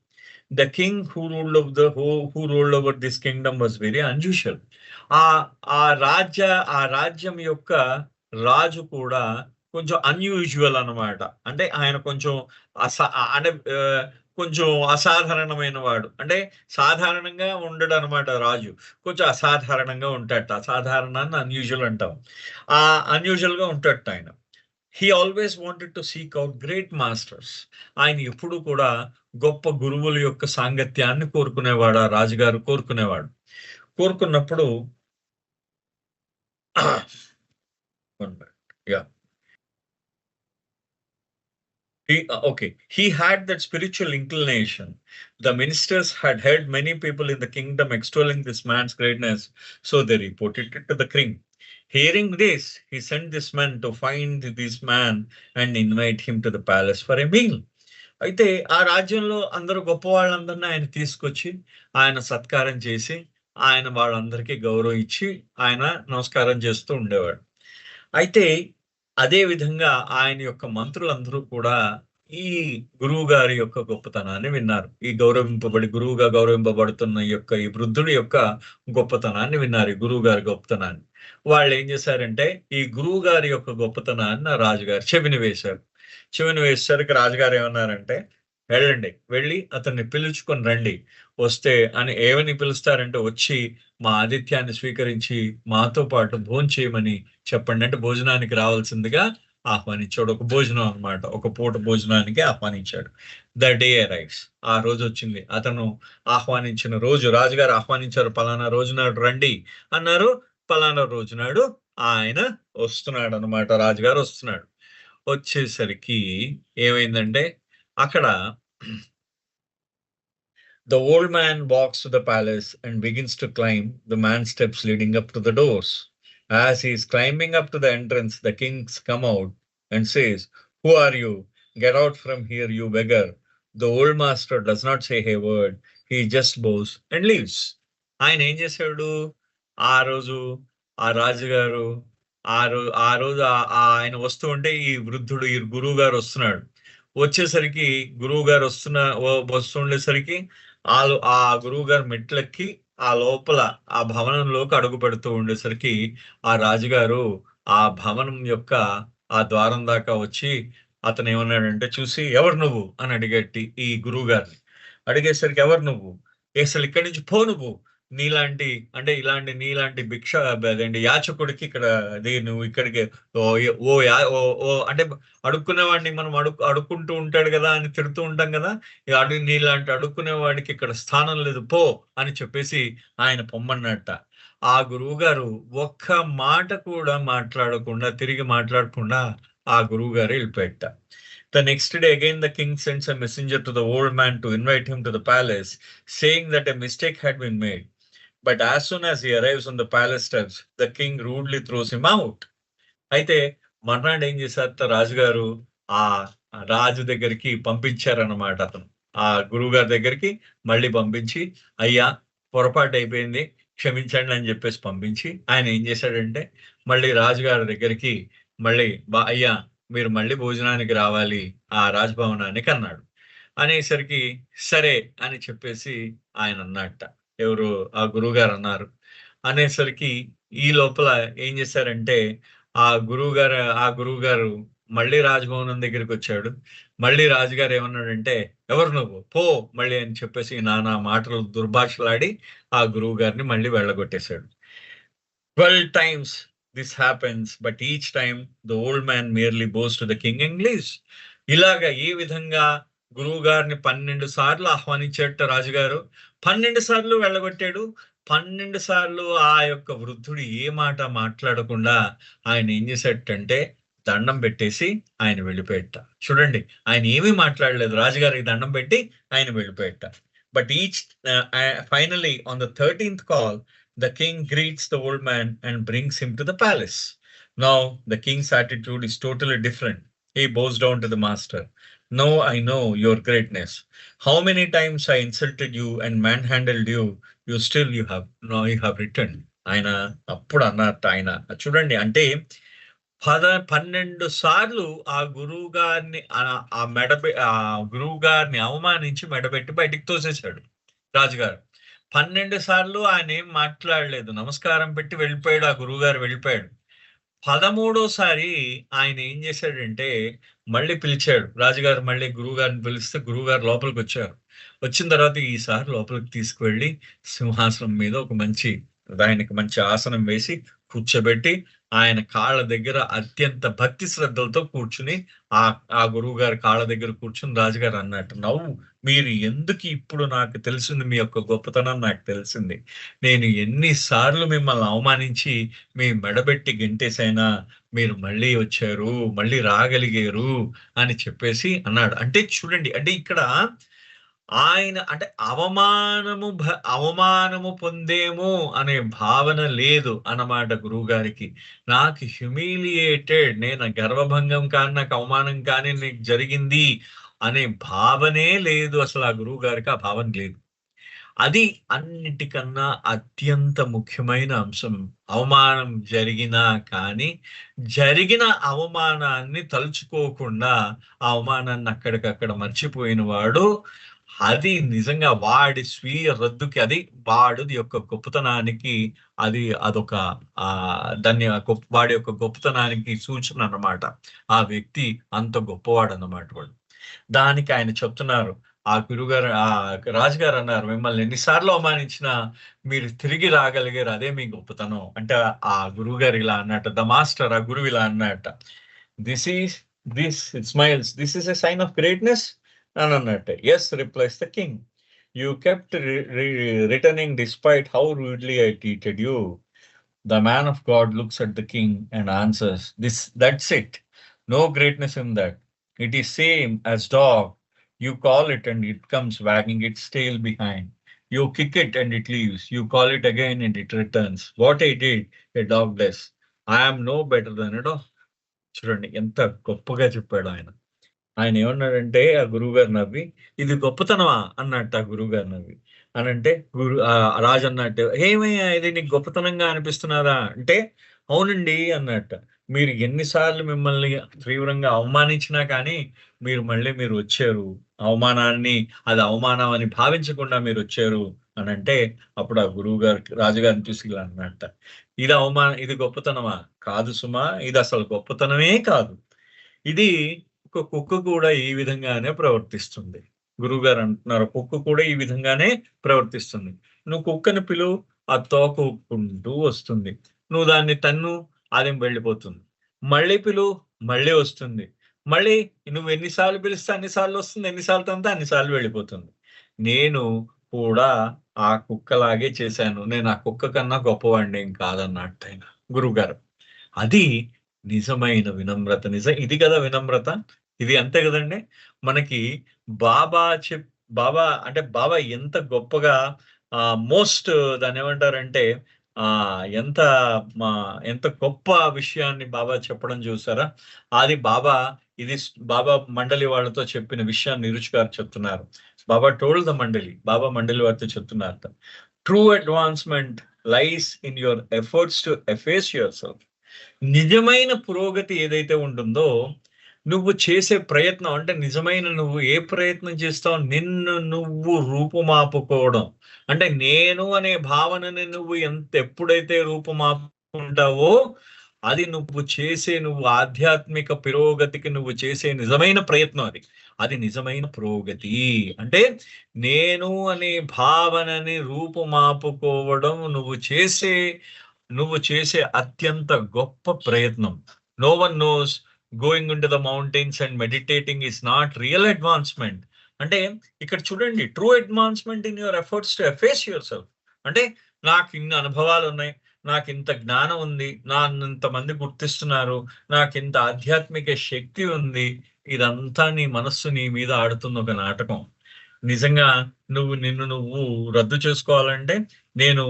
The king who ruled over this kingdom was very unusual. ఆ ఆ రాజ్యం యొక్క రాజు కూడా కొంచెం అన్యూజువల్ అన్నమాట. అంటే ఆయన కొంచెం అస అంటే కొంచెం అసాధారణమైన వాడు. అంటే సాధారణంగా ఉండడనమాట రాజు. కొంచెం అసాధారణంగా ఉంటాడట. అసాధారణాన్ని అన్యూజువల్ అంటాం. అన్యూజువల్‌గా ఉంటాడట ఆయన. He always wanted to seek out great masters. ఆయన ఎప్పుడు కూడా గొప్ప గురువుల యొక్క సాంగత్యాన్ని కోరుకునేవాడు. ఆ రాజుగారు కోరుకునేవాడు. కోరుకున్నప్పుడు one minute. Yeah! Okay. He had that spiritual inclination. The ministers had heard many people in the kingdom extolling this man's greatness, so they reported it to the king. Hearing this, he sent this man to find this man and invite him to the palace for a meal. అయితే ఆ రాజ్యంలో అందరూ గొప్ప వాళ్ళందరిని ఆయన తీసుకొచ్చి ఆయన సత్కారం చేసి ఆయన వాళ్ళందరికీ గౌరవం ఇచ్చి ఆయన నమస్కారం చేస్తూ ఉండేవాడు. అయితే అదే విధంగా ఆయన యొక్క మంత్రులందరూ కూడా ఈ గురువు గారి యొక్క గొప్పతనాన్ని విన్నారు. ఈ గురువుగా గౌరవింపబడుతున్న ఈ వృద్ధుడి యొక్క గొప్పతనాన్ని విన్నారు. ఈ గురువు గారి గొప్పతనాన్ని. వాళ్ళేం చేశారంటే, ఈ గురువు గారి యొక్క గొప్పతనాన్ని ఆ రాజుగారు చెవిన వేశారు. చెవిన వేసేసరికి రాజుగారు ఏమన్నారంటే, వెళ్ళండి. వెళ్ళి అతన్ని పిలుచుకొని రండి. వస్తే అని ఏమని పిలుస్తారంటే, వచ్చి మా ఆతిథ్యాన్ని స్వీకరించి మాతో పాటు భోంచేయమని చెప్పండి. అంటే భోజనానికి రావాల్సిందిగా ఆహ్వానించాడు. ఒక భోజనం అన్నమాట. ఒక పూట భోజనానికి ఆహ్వానించాడు. The day arrives. ఆ రోజొచ్చింది. అతను ఆహ్వానించిన రోజు రాజుగారు ఆహ్వానించారు. పలానా రోజు నాడు రండి అన్నారు. పలానా రోజు నాడు ఆయన వస్తున్నాడన్నమాట. రాజుగారు వస్తున్నాడు. వచ్చేసరికి ఏమైందంటే అక్కడ the old man walks to the palace and begins to climb the man's steps leading up to the doors. As he is climbing up to the entrance, the kings come out and says, "Who are you? Get out from here, you beggar. The old master does not say a word. He just bows and leaves. ఆయన ఏం చేశాడు? ఆ రోజు ఆ రాజుగారు ఆ రోజు ఆయన వస్తూ ఉంటే ఈ వృద్ధుడు ఈ గురువు గారు వస్తున్నాడు. వచ్చేసరికి గురువు గారు వస్తుండేసరికి ఆ గురువు గారు మెట్లెక్కి ఆ లోపల ఆ భవనంలోకి అడుగు పెడుతూ ఉండేసరికి ఆ రాజుగారు ఆ భవనం యొక్క ఆ ద్వారం దాకా వచ్చి అతనేమన్నాడంటే చూసి, "ఎవరు నువ్వు?" అని అడిగేట్టి ఈ గురువుగారిని. అడిగేసరికి, "ఎవరు నువ్వు? అసలు ఇక్కడి నుంచి పో నువ్వు. నీలాంటి అంటే నీలాంటి అదేంటి యాచకుడికి ఇక్కడ నువ్వు ఇక్కడికి ఓహ్! ఓ యా ఓ ఓ అంటే అడుక్కునేవాడిని మనం అడుక్కుంటూ ఉంటాడు గదా! అని తిడుతూ ఉంటాం గదా! నీలాంటి అడుక్కునేవాడికి ఇక్కడ స్థానం లేదు పో" అని చెప్పేసి ఆయన పొమ్మన్నట్ట. ఆ గురువుగారు ఒక్క మాట కూడా మాట్లాడకుండా, తిరిగి మాట్లాడకుండా ఆ గురువుగారు ఎళ్ళిపోయారట. The next day again the king sends a messenger to the old man to invite him to the palace, saying that a mistake had been made. But as soon as he arrives on the palace steps, the king rudely throws him out. అయితే మర్నాడు ఏం చేశారట రాజుగారు, ఆ రాజు దగ్గరికి పంపించారన్నమాట అతను. ఆ గురువుగారి దగ్గరికి మళ్ళీ పంపించి, "అయ్యా! పొరపాటయిపోయింది. క్షమించండి" అని చెప్పేసి పంపించి, ఆయన ఏం చేశాడంటే, మళ్ళీ రాజుగారి దగ్గరికి మళ్ళీ "అయ్యా! మీరు మళ్ళీ భోజనానికి రావాలి ఆ రాజభవనానికి" అన్నాడు. అనేసరికి సరే అని చెప్పేసి ఆయన అన్నట్ట. ఎవరు? ఆ గురువుగారన్నారు. అనేసరికి ఈ లోపల ఏం చేశారంటే ఆ గురువుగారు మళ్ళీ రాజభవనం దగ్గరికొచ్చాడు. మళ్ళీ రాజుగారు ఏమన్నాడంటే, "ఎవరు నువ్వు? పో మళ్ళీ" అని చెప్పేసి నానా మాటలు దుర్భాషలాడి ఆ గురువుగారిని మళ్ళీ వెళ్ళగొట్టేసాడు. 12 times this happens, but each time the old man merely bows to the king and leaves. ఇలాగ ఈ విధంగా గురువుగారిని 12 సార్లు ఆహ్వానించేట రాజుగారు. 12 సార్లు వెళ్ళగొట్టాడు. 12 సార్లు ఆ యొక్క వృద్ధుడు ఏ మాట మాట్లాడకుండా ఆయన ఏం చేసేటంటే దండం పెట్టేసి ఆయన వెళ్ళిపోయేట. చూడండి, ఆయన ఏమీ మాట్లాడలేదు. రాజుగారికి దండం పెట్టి ఆయన వెళ్ళిపోయేట. But finally on the 13th call the king greets the old man and brings him to the palace. Now, the king's attitude is totally different. He bows down to the master. "No, I know your greatness. How many times I insulted you and manhandled you, you have returned." ఆయన అప్పుడు అన్నట్ట ఆయన. చూడండి, అంటే 12 సార్లు ఆ గురువుగారిని అవమానించి మెడబెట్టి బయటికి తోసేసాడు రాజుగారు. 12 సార్లు ఆయనేం మాట్లాడలేదు. నమస్కారం పెట్టి వెళ్ళిపోయాడు. ఆ గురువుగారు వెళ్ళిపోయాడు. 13 ఆయన ఏం చేశాడంటే, మళ్ళీ పిలిచాడు. రాజుగారు మళ్ళీ గురువుగారిని పిలిస్తే గురువుగారు లోపలికొచ్చారు. వచ్చిన తర్వాత ఈసారి లోపలికి తీసుకువెళ్ళి సింహాసనం మీద ఆయనకి మంచి ఆసనం వేసి కూర్చోబెట్టి, ఆయన కాళ్ళ దగ్గర అత్యంత భక్తి శ్రద్ధలతో కూర్చుని ఆ గురువుగారి కాళ్ళ దగ్గర కూర్చొని రాజుగారు అన్నట్టు, మీరు ఎందుకు ఇప్పుడు నాకు తెలిసింది, మీ యొక్క గొప్పతనం నాకు తెలిసింది. నేను ఎన్ని సార్లు మిమ్మల్ని అవమానించి మీ మెడబెట్టి గెంటేసైనా మీరు మళ్ళీ వచ్చారు, మళ్ళీ రాగలిగారు అని చెప్పేసి అన్నాడు. అంటే చూడండి, అంటే ఇక్కడ ఆయన అంటే అవమానము పొందేమో అనే భావన లేదు అన్నమాట గురువుగారికి. నాకు నేను గర్వభంగం కానీ, నాకు అవమానం కానీ నీకు జరిగింది అనే భావనే లేదు. అసలు ఆ గురువుగారికి ఆ భావన లేదు. అది అన్నిటికన్నా అత్యంత ముఖ్యమైన అంశం. అవమానం జరిగినా కానీ, జరిగిన అవమానాన్ని తలుచుకోకుండా ఆ అవమానాన్ని అక్కడికక్కడ మర్చిపోయిన వాడు, అది నిజంగా వాడి స్వీయ రద్దుకి, అది వాడి యొక్క గొప్పతనానికి అదొక వాడి యొక్క గొప్పతనానికి సూచన అన్నమాట. ఆ వ్యక్తి అంత గొప్పవాడన్నమాట వాడు. దానికి ఆయన చెప్తున్నారు. ఆ గురుగారు రాజుగారు అన్నారు, "మిమ్మల్ని ఎన్ని సార్లు అవమానించినా మీరు తిరిగి రాగలిగారు. అదే మీ గొప్పతనం." అంటే ఆ గురువుగారు ఇలా అన్నట్ట. ఆ గురువు ఇలా అన్నట్ట. "It smiles. This is a sign of greatness" అని అన్నట్ట. "Yes," replies the king. "You kept returning despite how rudely I treated you." The man of God looks at the king and answers, "That's it. No greatness in that. It is same as dog. You call it and it comes wagging its tail behind. You kick it and it leaves. You call it again and it returns. What I did, a dog does. I am no better than a dog." చూడండి, ఎంత గొప్పగా చెప్పాడు ఆయన. ఆయన ఏమన్నాడంటే ఆ గురువుగారు నవ్వి, "ఇది గొప్పతనమా?" అన్నట్టు ఆ గురువుగారు నవ్వి. అనంటే రాజు అన్నట్టు, "ఏమయ్యా ఇది నీకు గొప్పతనంగా అనిపిస్తున్నాదా?" అంటే, "అవునండి" అన్నట్ట. "మీరు ఎన్ని సార్లు మిమ్మల్ని తీవ్రంగా అవమానించినా కానీ, మీరు వచ్చారు. అది అవమానం అని భావించకుండా మీరొచ్చారు" అనంటే, అప్పుడు ఆ రాజుగారిని చూసి ఇలా అన్నట్ట, ఇది గొప్పతనమా? కాదు సుమా! ఇదసలు గొప్పతనమే కాదు. ఇది ఒక కుక్క కూడా ఈ విధంగానే ప్రవర్తిస్తుంది. గురువుగారు అంటున్నారు. కుక్క కూడా ఈ విధంగానే ప్రవర్తిస్తుంది. నువ్వు కుక్కని పిలువు, అది తోక ఊపుకుంటూ వస్తుంది. నువ్వు దాన్ని తన్ను, అది వెళ్ళిపోతుంది. మళ్ళీ పిలువు, మళ్ళీ వస్తుంది. మళ్ళీ నువ్వు ఎన్ని సార్లు పిలిస్తే అన్ని సార్లు వస్తుంది. ఎన్ని సార్లు తంతే అన్ని సార్లు వెళ్ళిపోతుంది. నేను కూడా ఆ కుక్కలాగే చేశాను. నేను ఆ కుక్క కన్నా గొప్పవాడినేం కాదన్నట్టాయన గురువుగారు. అది నిజమైన వినమ్రత. ఇది గదా వినమ్రత. ఇది అంతే గదండీ! మనకి బాబా చెప్ బాబా ఎంత గొప్పగా మోస్ట్ దాన్నేమంటారంటే ఆహ్, ఎంత మా ఎంత గొప్ప విషయాన్ని బాబా చెప్పడం చూసారా? అది బాబా బాబా మండలి వాళ్ళతో చెప్పిన విషయాన్ని నిరుష్ గారు చెప్తున్నారు. బాబా మండలి వారితో చెప్తున్నారట. True advancement lies in your efforts to efface yourself. నిజమైన పురోగతి ఏదైతే ఉంటుందో, నువ్వు చేసే ప్రయత్నం అంటే నిజమైన నువ్వు ఏ ప్రయత్నం చేస్తావు? నిన్ను నువ్వు రూపుమాపుకోవడం. అంటే నేను అనే భావనని నువ్వు ఎప్పుడైతే రూపుమాపుకుంటావో, అది నువ్వు ఆధ్యాత్మిక పురోగతికి నువ్వు చేసే నిజమైన ప్రయత్నం అది. అది నిజమైన పురోగతి. అంటే నేను అనే భావనని రూపుమాపుకోవడం నువ్వు చేసే అత్యంత గొప్ప ప్రయత్నం. No one knows going into the mountains and meditating is not real advancement. అంటే ఇక్కడ చూడండి true advancement in your efforts to efface yourself. అంటే నాకిన్ని అనుభవాలున్నాయి. నాకింత జ్ఞానం ఉంది. నన్నింతమంది గుర్తిస్తున్నారు. నాకింత ఆధ్యాత్మిక శక్తి ఉంది. ఇదంతా నీ మనస్సు నీ మీద ఆడుతున్న ఒక నాటకం. నిజంగా నిన్ను నువ్వు రద్దు చేసుకోవాలంటే నేను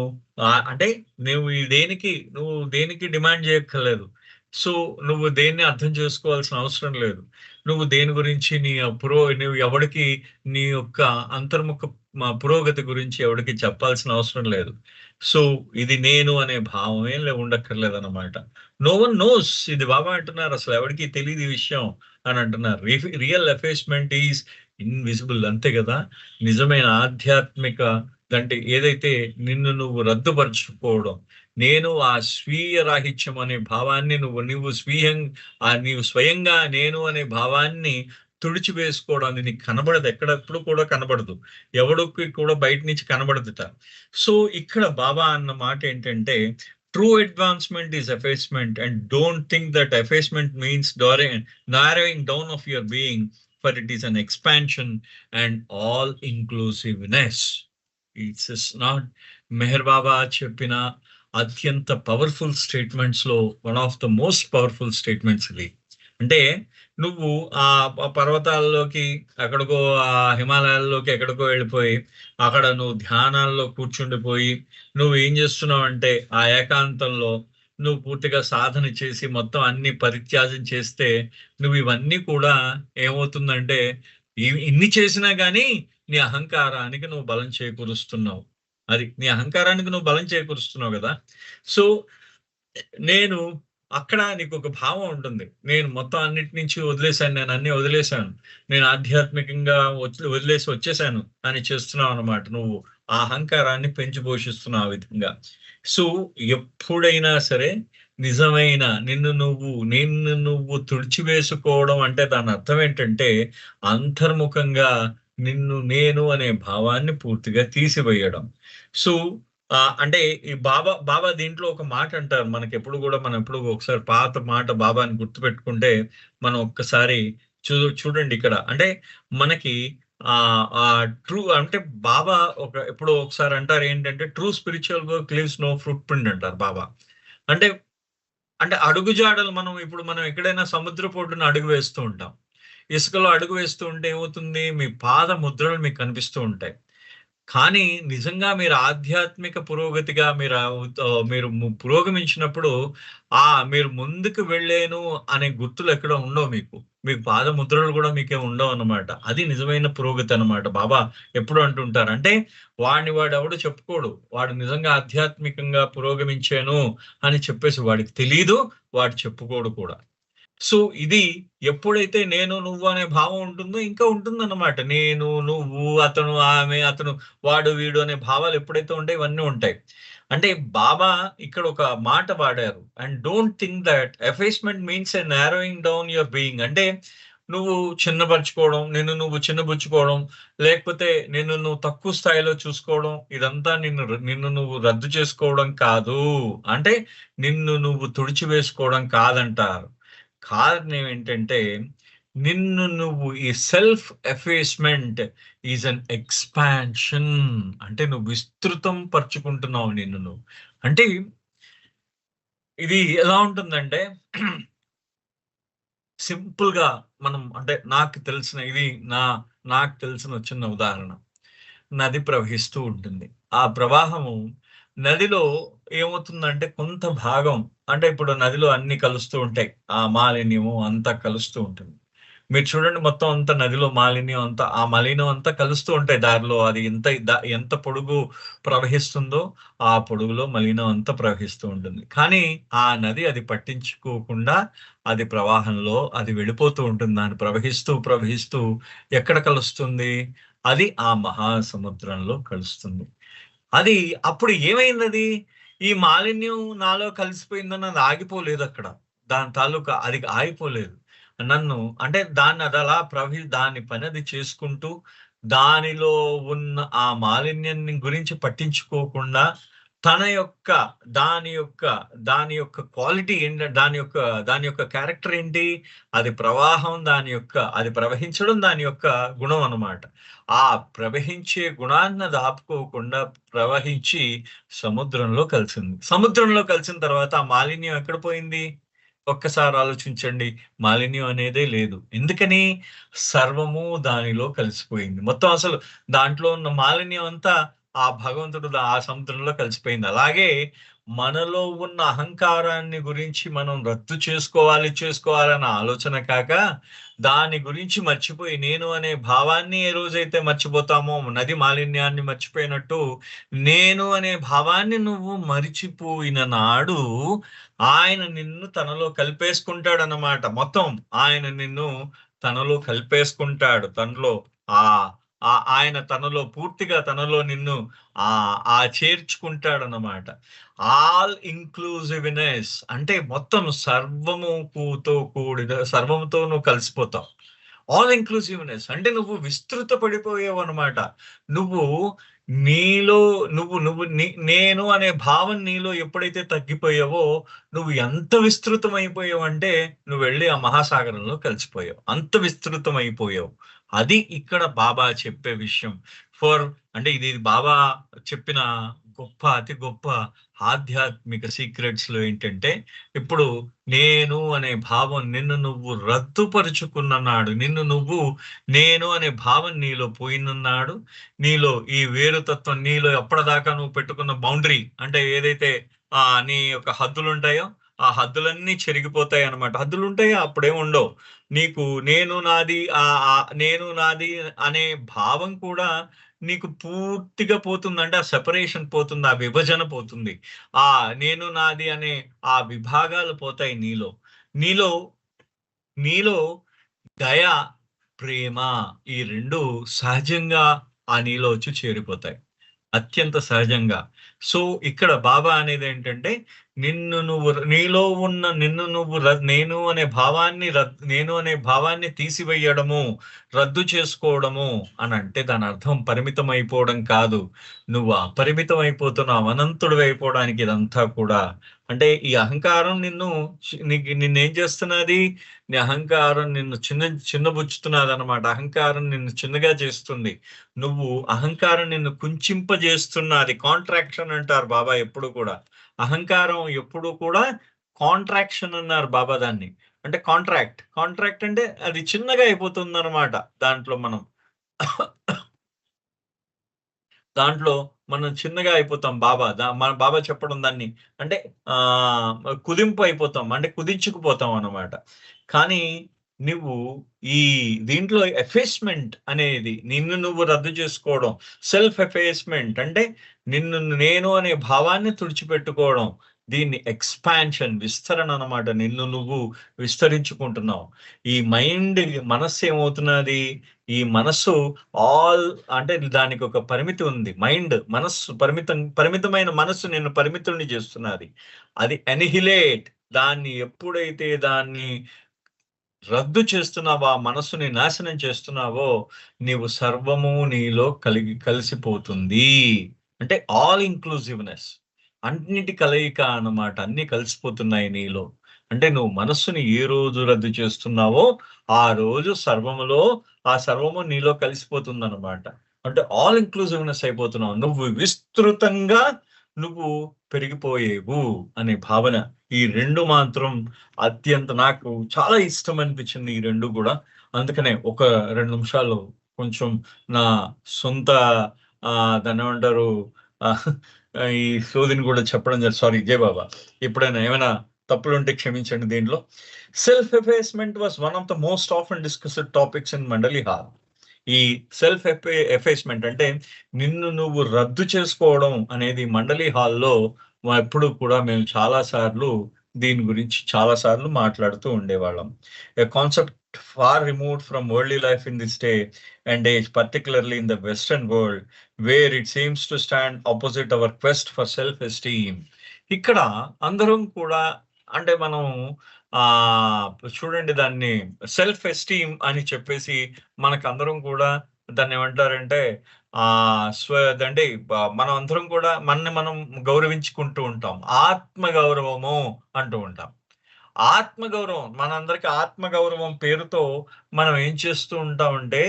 అంటే నువ్వు దేనికి డిమాండ్ చేయక్కర్లేదు. సో, నువ్వు దేన్ని అర్థం చేసుకోవాల్సిన అవసరం లేదు. నువ్వు దేని గురించి నువ్వు ఎవడికి నీ యొక్క అంతర్ముఖ పురోగతి గురించి ఎవడికి చెప్పాల్సిన అవసరం లేదు. సో, ఇది నేను అనే భావమే ఉండక్కర్లేదన్నమాట. నో వన్ నోస్ ఇది బాబా అంటున్నారు. అసలు ఎవడికి తెలీదు ఈ విషయం అని అంటున్నారు. రియల్ ఎఫేస్‌మెంట్ ఈస్ ఇన్విజిబుల్ అంతే గదా! నిజమైన ఆధ్యాత్మిక అంటే ఏదైతే నిన్ను నువ్వు రద్దుపరుచుకోవడం. నేను ఆ స్వీయ రాహిత్యం అనే భావాన్ని నీవు స్వయంగా నేను అనే భావాన్ని తుడిచివేసుకోవడం అది నీకు కనబడదు. ఎప్పుడు కూడా కనబడదు. ఎవడికి కూడా బయట నుంచి కనబడదుట. సో, ఇక్కడ బాబా అన్న మాట ఏంటంటే, true advancement is effacement and don't think that effacement means narrowing down of your being for it is an expansion and all inclusiveness. It's is not Meher Baba చెప్పిన అత్యంత పవర్‌ఫుల్ స్టేట్మెంట్స్‌లో one of the most powerful statements ఇది. అంటే నువ్వు పర్వతాల్లోకి ఎక్కడికో హిమాలయాల్లోకి ఎక్కడికో వెళ్ళిపోయి, అక్కడ నువ్వు ధ్యానాల్లో కూర్చుండిపోయి, నువ్వు ఏం చేస్తున్నావంటే ఆ ఏకాంతంలో నువ్వు పూర్తిగా సాధన చేసి మొత్తం అన్ని పరిత్యాగం చేస్తే, నువ్వు ఇవన్నీ కూడా ఏమవుతుందంటే ఇన్ని చేసినా గానీ నీ అహంకారానికి నువ్వు బలం చేకూరుస్తున్నావు. నీ అహంకారానికి నువ్వు బలం చేకూరుస్తున్నావు గదా! సో, నేను అక్కడ నీకొక భావం ఉంటుంది. నేను మొత్తం అన్నిటి నుంచి వదిలేసాను. నేను అన్నీ వదిలేసాను. నేను ఆధ్యాత్మికంగా వదిలేసి వచ్చేసాను అని చేస్తున్నావన్నమాట. నువ్వు ఆ అహంకారాన్ని పెంచి పోషిస్తున్నావు ఆ విధంగా. సో, ఎప్పుడైనా సరే నిజమైన నిన్ను నువ్వు తుడిచివేసుకోవడం అంటే దాని అర్థం ఏంటంటే, అంతర్ముఖంగా నేను అనే భావాన్ని పూర్తిగా తీసివేయడం. సో, అంటే ఈ బాబా దీంట్లో ఒక మాట అంటారు. మనం ఎప్పుడు ఒకసారి పాత మాట బాబాని గుర్తుపెట్టుకుంటే, మనం ఒక్కసారి చూడండి ఇక్కడ. అంటే మనకి ట్రూ అంటే బాబా ఎప్పుడో ఒకసారి అంటారు ఏంటంటే, "true spiritual work leaves no footprint" అంటారు బాబా. అంటే, అంటే అడుగుజాడలు మనం ఎక్కడైనా సముద్రపు ఒడ్డున అడుగు వేస్తూ ఉంటాం. ఇసుకలో అడుగు వేస్తూ ఉంటే ఏమవుతుంది? మీ పాద ముద్రలు మీకు కనిపిస్తూ ఉంటాయి. కానీ నిజంగా మీరు ఆధ్యాత్మిక పురోగతిగా మీరు పురోగమించినప్పుడు మీరు ముందుకు వెళ్ళాను అనే గుర్తులు ఎక్కడ ఉండవు మీకు. మీకు పాదముద్రలు గూడా మీకేం ఉండవనమాట. అది నిజమైన పురోగతి అనమాట. బాబా ఎప్పుడు అంటుంటారు. అంటే వాడెవడు చెప్పుకోడు. వాడు నిజంగా ఆధ్యాత్మికంగా పురోగమించాను అని చెప్పేసి వాడికి తెలీదు. వాడు చెప్పుకోడు కూడా. సో, ఇది ఎప్పుడైతే నేను, నువ్వు అనే భావం ఉంటుందో ఇంకా ఉంటుందన్నమాట. నేను, నువ్వు, అతను, ఆమె, అతను, వాడు, వీడు అనే భావాలు ఎప్పుడైతే ఉంటాయో ఇవన్నీ ఉంటాయి. అంటే బాబా ఇక్కడ ఒక మాట వాడారు. And don't think that ఎఫేస్‌మెంట్ means a narrowing down your being. అంటే నువ్వు చిన్నబరుచుకోవడం, నిన్ను నువ్వు చిన్నబుచ్చుకోవడం, లేకపోతే నిన్ను నువ్వు తక్కువ స్థాయిలో చూసుకోవడం, ఇదంతా నిన్ను నువ్వు రద్దు చేసుకోవడం కాదు. అంటే నిన్ను నువ్వు తుడిచివేసుకోవడం కాదంటారు. కారణం ఏంటంటే, నిన్ను నువ్వు ఈ సెల్ఫ్ ఎఫేస్‌మెంట్ ఈస్ అన్ ఎక్స్‌పాన్షన్. అంటే నువ్వు విస్తృతం పరుచుకుంటున్నావు నిన్ను నువ్వు. అంటే ఇది ఎలా ఉంటుందంటే సింపుల్‌గా మనం అంటే నా నాకు తెలిసిన చిన్న ఉదాహరణ. నది ప్రవహిస్తూ ఉంటుంది. ఆ ప్రవాహము నదిలో ఏమవుతుందంటే కొంత భాగం అంటే ఇప్పుడు నదిలో అన్నీ కలుస్తూ ఉంటాయి. ఆ మాలిన్యము అంతా కలుస్తూ ఉంటుంది. మీరు చూడండి మొత్తం అంతా నదిలో మాలిన్యం అంతా ఆ మలినం అంతా కలుస్తూ ఉంటాయి దారిలో. అది ఎంత పొడుగు ప్రవహిస్తుందో ఆ పొడుగులో మలినం అంతా ప్రవహిస్తూ ఉంటుంది. కానీ ఆ నది అది పట్టించుకోకుండా అది ప్రవాహంలో అది వెళ్ళిపోతూ ఉంటుంది. దాన్ని ప్రవహిస్తూ, ప్రవహిస్తూ ఎక్కడ కలుస్తుంది? అది ఆ మహాసముద్రంలో కలుస్తుంది. అది అప్పుడు ఏమైందది? ఈ మాలిన్యం నాలో కలిసిపోయిందని ఆగిపోలేదక్కడ. దాని తాలూకా అది ఆగిపోలేదు. నన్ను అంటే దాన్నదలా దాని పనది చేసుకుంటూ, దానిలో ఉన్న ఆ మాలిన్యాన్ని గురించి పట్టించుకోకుండా, తన యొక్క దాని యొక్క దాని యొక్క క్వాలిటీ దాని యొక్క క్యారెక్టర్ ఏంటి? అది ప్రవాహం అది ప్రవహించడం దాని యొక్క గుణం అన్నమాట. ఆ ప్రవహించే గుణాన్నది ఆపుకోకుండా ప్రవహించి సముద్రంలో కలిసింది. సముద్రంలో కలిసిన తర్వాత ఆ మాలిన్యం ఎక్కడ పోయింది? ఒక్కసారి ఆలోచించండి. మాలిన్యం అనేదే లేదు. ఎందుకని? సర్వము దానిలో కలిసిపోయింది. మొత్తం అసలు దాంట్లో ఉన్న మాలిన్యం అంతా ఆ భగవంతుడు ఆ సముద్రంలో కలిసిపోయింది. అలాగే మనలో ఉన్న అహంకారాన్ని గురించి మనం రద్దు చేసుకోవాలన్న ఆలోచన కాక, దాని గురించి మర్చిపోయి నేను అనే భావాన్ని ఏ రోజైతే మర్చిపోతామో, నది మాలిన్యాన్ని మర్చిపోయినట్టు, నేను అనే భావాన్ని నువ్వు మరిచిపోయిన నాడు ఆయన నిన్ను తనలో కలిపేసుకుంటాడన్నమాట. మొత్తం ఆయన నిన్ను తనలో కలిపేసుకుంటాడు. ఆహ్, ఆయన పూర్తిగా తనలో నిన్ను చేర్చుకుంటాడన్నమాట. ఆల్ ఇంక్లూజివ్‌నెస్ అంటే మొత్తం సర్వముతో నువ్వు కలిసిపోతావు. ఆల్ ఇంక్లూసివ్‌నెస్ అంటే నువ్వు విస్తృత పడిపోయావన్నమాట. నువ్వు నీలో నువ్వు నువ్వు నీ నేను అనే భావం నీలో ఎప్పుడైతే తగ్గిపోయావో, నువ్వు ఎంత విస్తృతమైపోయావంటే, నువ్వెళ్ళి ఆ మహాసాగరంలో కలిసిపోయావు. అంత విస్తృతమైపోయావు. అది ఇక్కడ బాబా చెప్పే విషయం. ఫర్ అంటే ఇది బాబా చెప్పిన అతి గొప్ప ఆధ్యాత్మిక సీక్రెట్స్‌లో ఏంటంటే, ఇప్పుడు నేను అనే భావం నిన్ను నువ్వు రద్దుపరుచుకున్న నాడు, నేను అనే భావం నీలో పోయినన్నాడు, నీలో ఈ వేరుతత్వం నీలో అప్పటిదాకా నువ్వు పెట్టుకున్న బౌండరీ అంటే ఏదైతే నీ యొక్క హద్దులుంటాయో, ఆ హద్దులన్నీ చెరిగిపోతాయన్నమాట. హద్దులుంటాయా? అప్పుడేముండవు. నీకు నేను నాది అనే భావం కూడా నీకు పూర్తిగా పోతుంది. అంటే ఆ సెపరేషన్ పోతుంది. ఆ విభజన పోతుంది. నేను నాది అనే ఆ విభాగాలు పోతాయి నీలో. నీలో నీలో దయ, ప్రేమ ఈ 2 సహజంగా నీలో వచ్చి చేరిపోతాయి. అత్యంత సహజంగా. సో, ఇక్కడ బాబా అనేదేంటంటే, నీలో ఉన్న నిన్ను నువ్వు నేను అనే భావాన్ని తీసివేయడము, రద్దు చేసుకోవడము అనంటే దానర్థం పరిమితం అయిపోవడం కాదు. నువ్వు అపరిమితం అయిపోతున్నావు. అనంతుడివైపోవడానికి ఇదంతా కూడా. అంటే ఈ అహంకారం నిన్నేం చేస్తున్నది? నీ అహంకారం నిన్ను చిన్నబుచ్చుతున్నదనమాట. అహంకారం నిన్ను చిన్నగా చేస్తుంది. అహంకారం నిన్ను కుంచింపజేస్తున్నది. కాంట్రాక్షన్ అంటారు బాబా ఎప్పుడు కూడా. అహంకారం ఎప్పుడు కూడా కాంట్రాక్షన్ అన్నారు బాబా దాన్ని. అంటే కాంట్రాక్ట్ అంటే అది చిన్నగా అయిపోతుందనమాట. దాంట్లో మనం దాంట్లో మనం చిన్నగా అయిపోతాం. మన బాబా చెప్పడం దాన్ని అంటే కుదింపు అయిపోతాం. అంటే కుదించుకుపోతాం అన్నమాట. కానీ నువ్వు ఈ దీంట్లో ఎఫేస్‌మెంట్ అనేది నిన్ను నువ్వు రద్దు చేసుకోవడం. సెల్ఫ్ ఎఫేస్‌మెంట్ అంటే నిన్ను నేను అనే భావాన్ని తుడిచిపెట్టుకోవడం. దీన్ని ఎక్స్‌పాన్షన్ విస్తరణ అన్నమాట. నిన్ను నువ్వు విస్తరించుకుంటున్నావు. ఈ మనస్సు ఏమవుతున్నది? ఈ మనస్సు అంటే దానికి ఒక పరిమితి ఉంది. మనస్సు పరిమితమైన మనస్సు నిన్ను పరిమితుల్ని చేస్తున్నది. అది అనిహిలేట్ ఎప్పుడైతే దాన్ని రద్దు చేస్తున్నావో, ఆ మనస్సుని నాశనం చేస్తున్నావో, నీవు సర్వము నీలో కలిసిపోతుంది. అంటే ఆల్ ఇంక్లూజివ్‌నెస్. అన్నిటి కలయిక అన్నమాట. అన్నీ కలిసిపోతున్నాయి నీలో. అంటే నువ్వు మనస్సుని ఏ రోజు రద్దు చేస్తున్నావో, ఆ రోజు ఆ సర్వము నీలో కలిసిపోతుందన్నమాట. అంటే ఆల్ ఇంక్లూజివ్‌నెస్ అయిపోతున్నావు. నువ్వు విస్తృతంగా నువ్వు పెరిగిపోయేవు అనే భావన. ఈ 2 మాత్రం నాకు చాలా ఇష్టం అనిపించింది ఈ 2 గూడా. అందుకనే ఒక 2 నిమిషాలు కొంచెం నా సొంత దాన్నేమంటారు ఆహ్, ఈ సోదిని గూడా చెప్పడం సారీ జై బాబా. ఎప్పుడైనా ఏమైనా తప్పులుంటే క్షమించండి దీంట్లో. Self effacement was one of the most often discussed topics in Mandali hall. ఈ సెల్ఫ్ ఎఫేస్‌మెంట్ అంటే నిన్ను నువ్వు రద్దు చేసుకోవడం అనేది మండలి హాల్‌లో ఎప్పుడు కూడా మేము దీని గురించి చాలా సార్లు మాట్లాడుతూ ఉండేవాళ్ళం. A concept far removed from worldly life in this day and age particularly in the western world where it seems to stand opposite our quest for self esteem. ఇక్కడ అందరం కూడా అంటే మనం చూడండి దాన్ని సెల్ఫ్ ఎస్టీమ్ అని చెప్పేసి మనకందరం కూడా దాన్నేమంటారంటే అంటే మనం అందరం కూడా మనల్ని మనం గౌరవించుకుంటూ ఉంటాం. ఆత్మగౌరవము అంటూ ఉంటాం. ఆత్మగౌరవం మనందరికి ఆత్మగౌరవం పేరుతో మనం ఏం చేస్తూ ఉంటామంటే,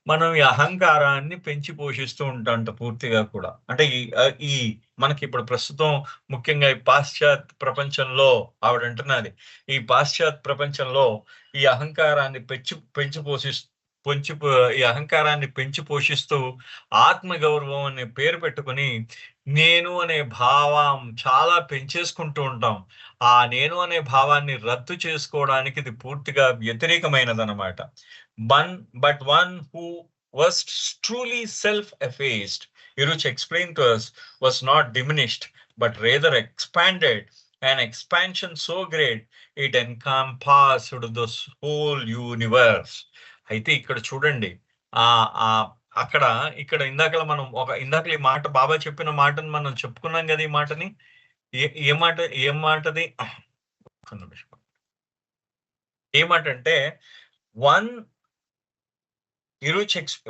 మనం ఈ అహంకారాన్ని పెంచి పోషిస్తూ ఉంటాంట పూర్తిగా కూడా. అంటే ఈ మనకిప్పుడు ప్రస్తుతం ముఖ్యంగా ఈ పాశ్చాత్య ప్రపంచంలో ఆవిడంటున్నది. ఈ పాశ్చాత్య ప్రపంచంలో ఈ అహంకారాన్ని పెంచి పోషిస్తూ పొంచి పో ఈ అహంకారాన్ని పెంచి పోషిస్తూ ఆత్మగౌరవం అనే పేరు పెట్టుకొని, నేను అనే భావం చాలా పెంచేసుకుంటూ ఉంటాం. ఆ నేను అనే భావాన్ని రద్దు చేసుకోవడానికి ఇది పూర్తిగా వ్యతిరేకమైనదన్నమాట. One who was truly self-effaced, Iruch explained to us, was not diminished, but rather expanded. An expansion so great, it encompassed the whole universe. అయితే ఇక్కడ చూడండి. ఆహ్, ఆహ్, ఇక్కడ ఇందాకల ఈ మాట బాబా చెప్పిన మాటను మనం చెప్పుకున్నాం గదా! ఈ మాటని. ఏ ఏ మాట ఏం మాటది? ఒక్క నిమిషం. ఏ మాటంటే one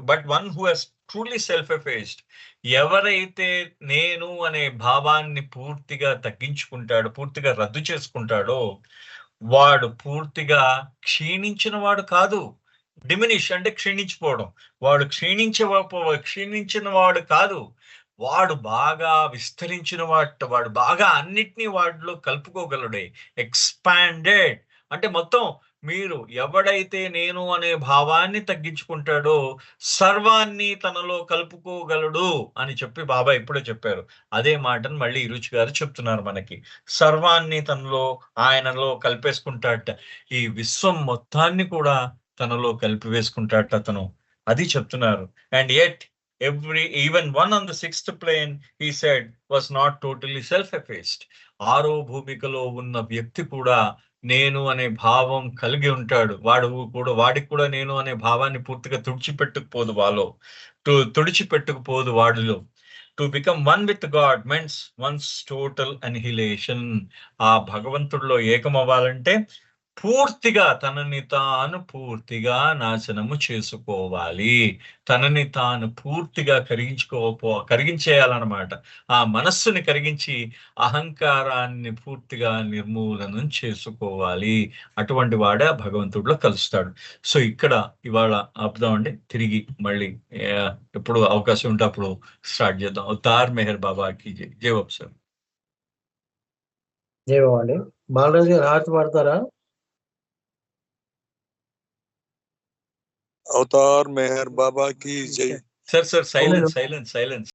but one who has truly self effaced. ఎవరైతే నేను అనే భావాన్ని పూర్తిగా తగ్గించుకుంటాడో, పూర్తిగా రద్దు చేసుకుంటాడో, వాడు పూర్తిగా క్షీణించిన వాడు కాదు. డిమినిష్ అంటే క్షీణించిపోవడం. క్షీణించిన వాడు కాదు. వాడు బాగా వాడు బాగా అన్నిటిని వాడిలో కలుపుకోగలడే. ఎక్స్‌పాండెడ్ అంటే మొత్తం మీరు ఎవడైతే నేను అనే భావాన్ని తగ్గించుకుంటాడో, సర్వాన్ని తనలో కలుపుకోగలడు అని చెప్పి బాబా ఇప్పుడే చెప్పారు. అదే మాటను మళ్ళీ ఇరుచి గారు చెప్తున్నారు మనకి. సర్వాన్ని ఆయనలో కలిపేసుకుంటాడట. ఈ విశ్వం మొత్తాన్ని కూడా తనలో కలిపివేసుకుంటాడట అతను. అది చెప్తున్నారు. And yet even one on the sixth plane he said was not totally self effaced. ఆరో భూమికలో ఉన్న వ్యక్తి కూడా నేను అనే భావం కలిగి ఉంటాడు. వాడికి కూడా నేను అనే భావాన్ని పూర్తిగా తుడిచిపెట్టుకుపోదు వాడిలో. To become one with God means once total annihilation. ఆ భగవంతుడిలో ఏకమవ్వాలంటే తనని తాను పూర్తిగా నాశనము చేసుకోవాలి. తనని తాను పూర్తిగా కరిగించేయాలన్నమాట. ఆ మనస్సుని కరిగించి అహంకారాన్ని పూర్తిగా నిర్మూలనం చేసుకోవాలి. అటువంటి వాడే ఆ భగవంతుడిలో కలుస్తాడు. సో ఇక్కడ ఇవాళ ఆపుదామండి. తిరిగి మళ్ళీ ఎప్పుడు అవకాశం ఉంటే అప్పుడు స్టార్ట్ చేద్దాం. అవతార్ మెహర్ బాబాకి జై. జై బాబు సార్. జై బాబు అండి. బాలరాజు గారు హారతి పాడతారా? अवतार मेहर बाबा की जय. Sir silence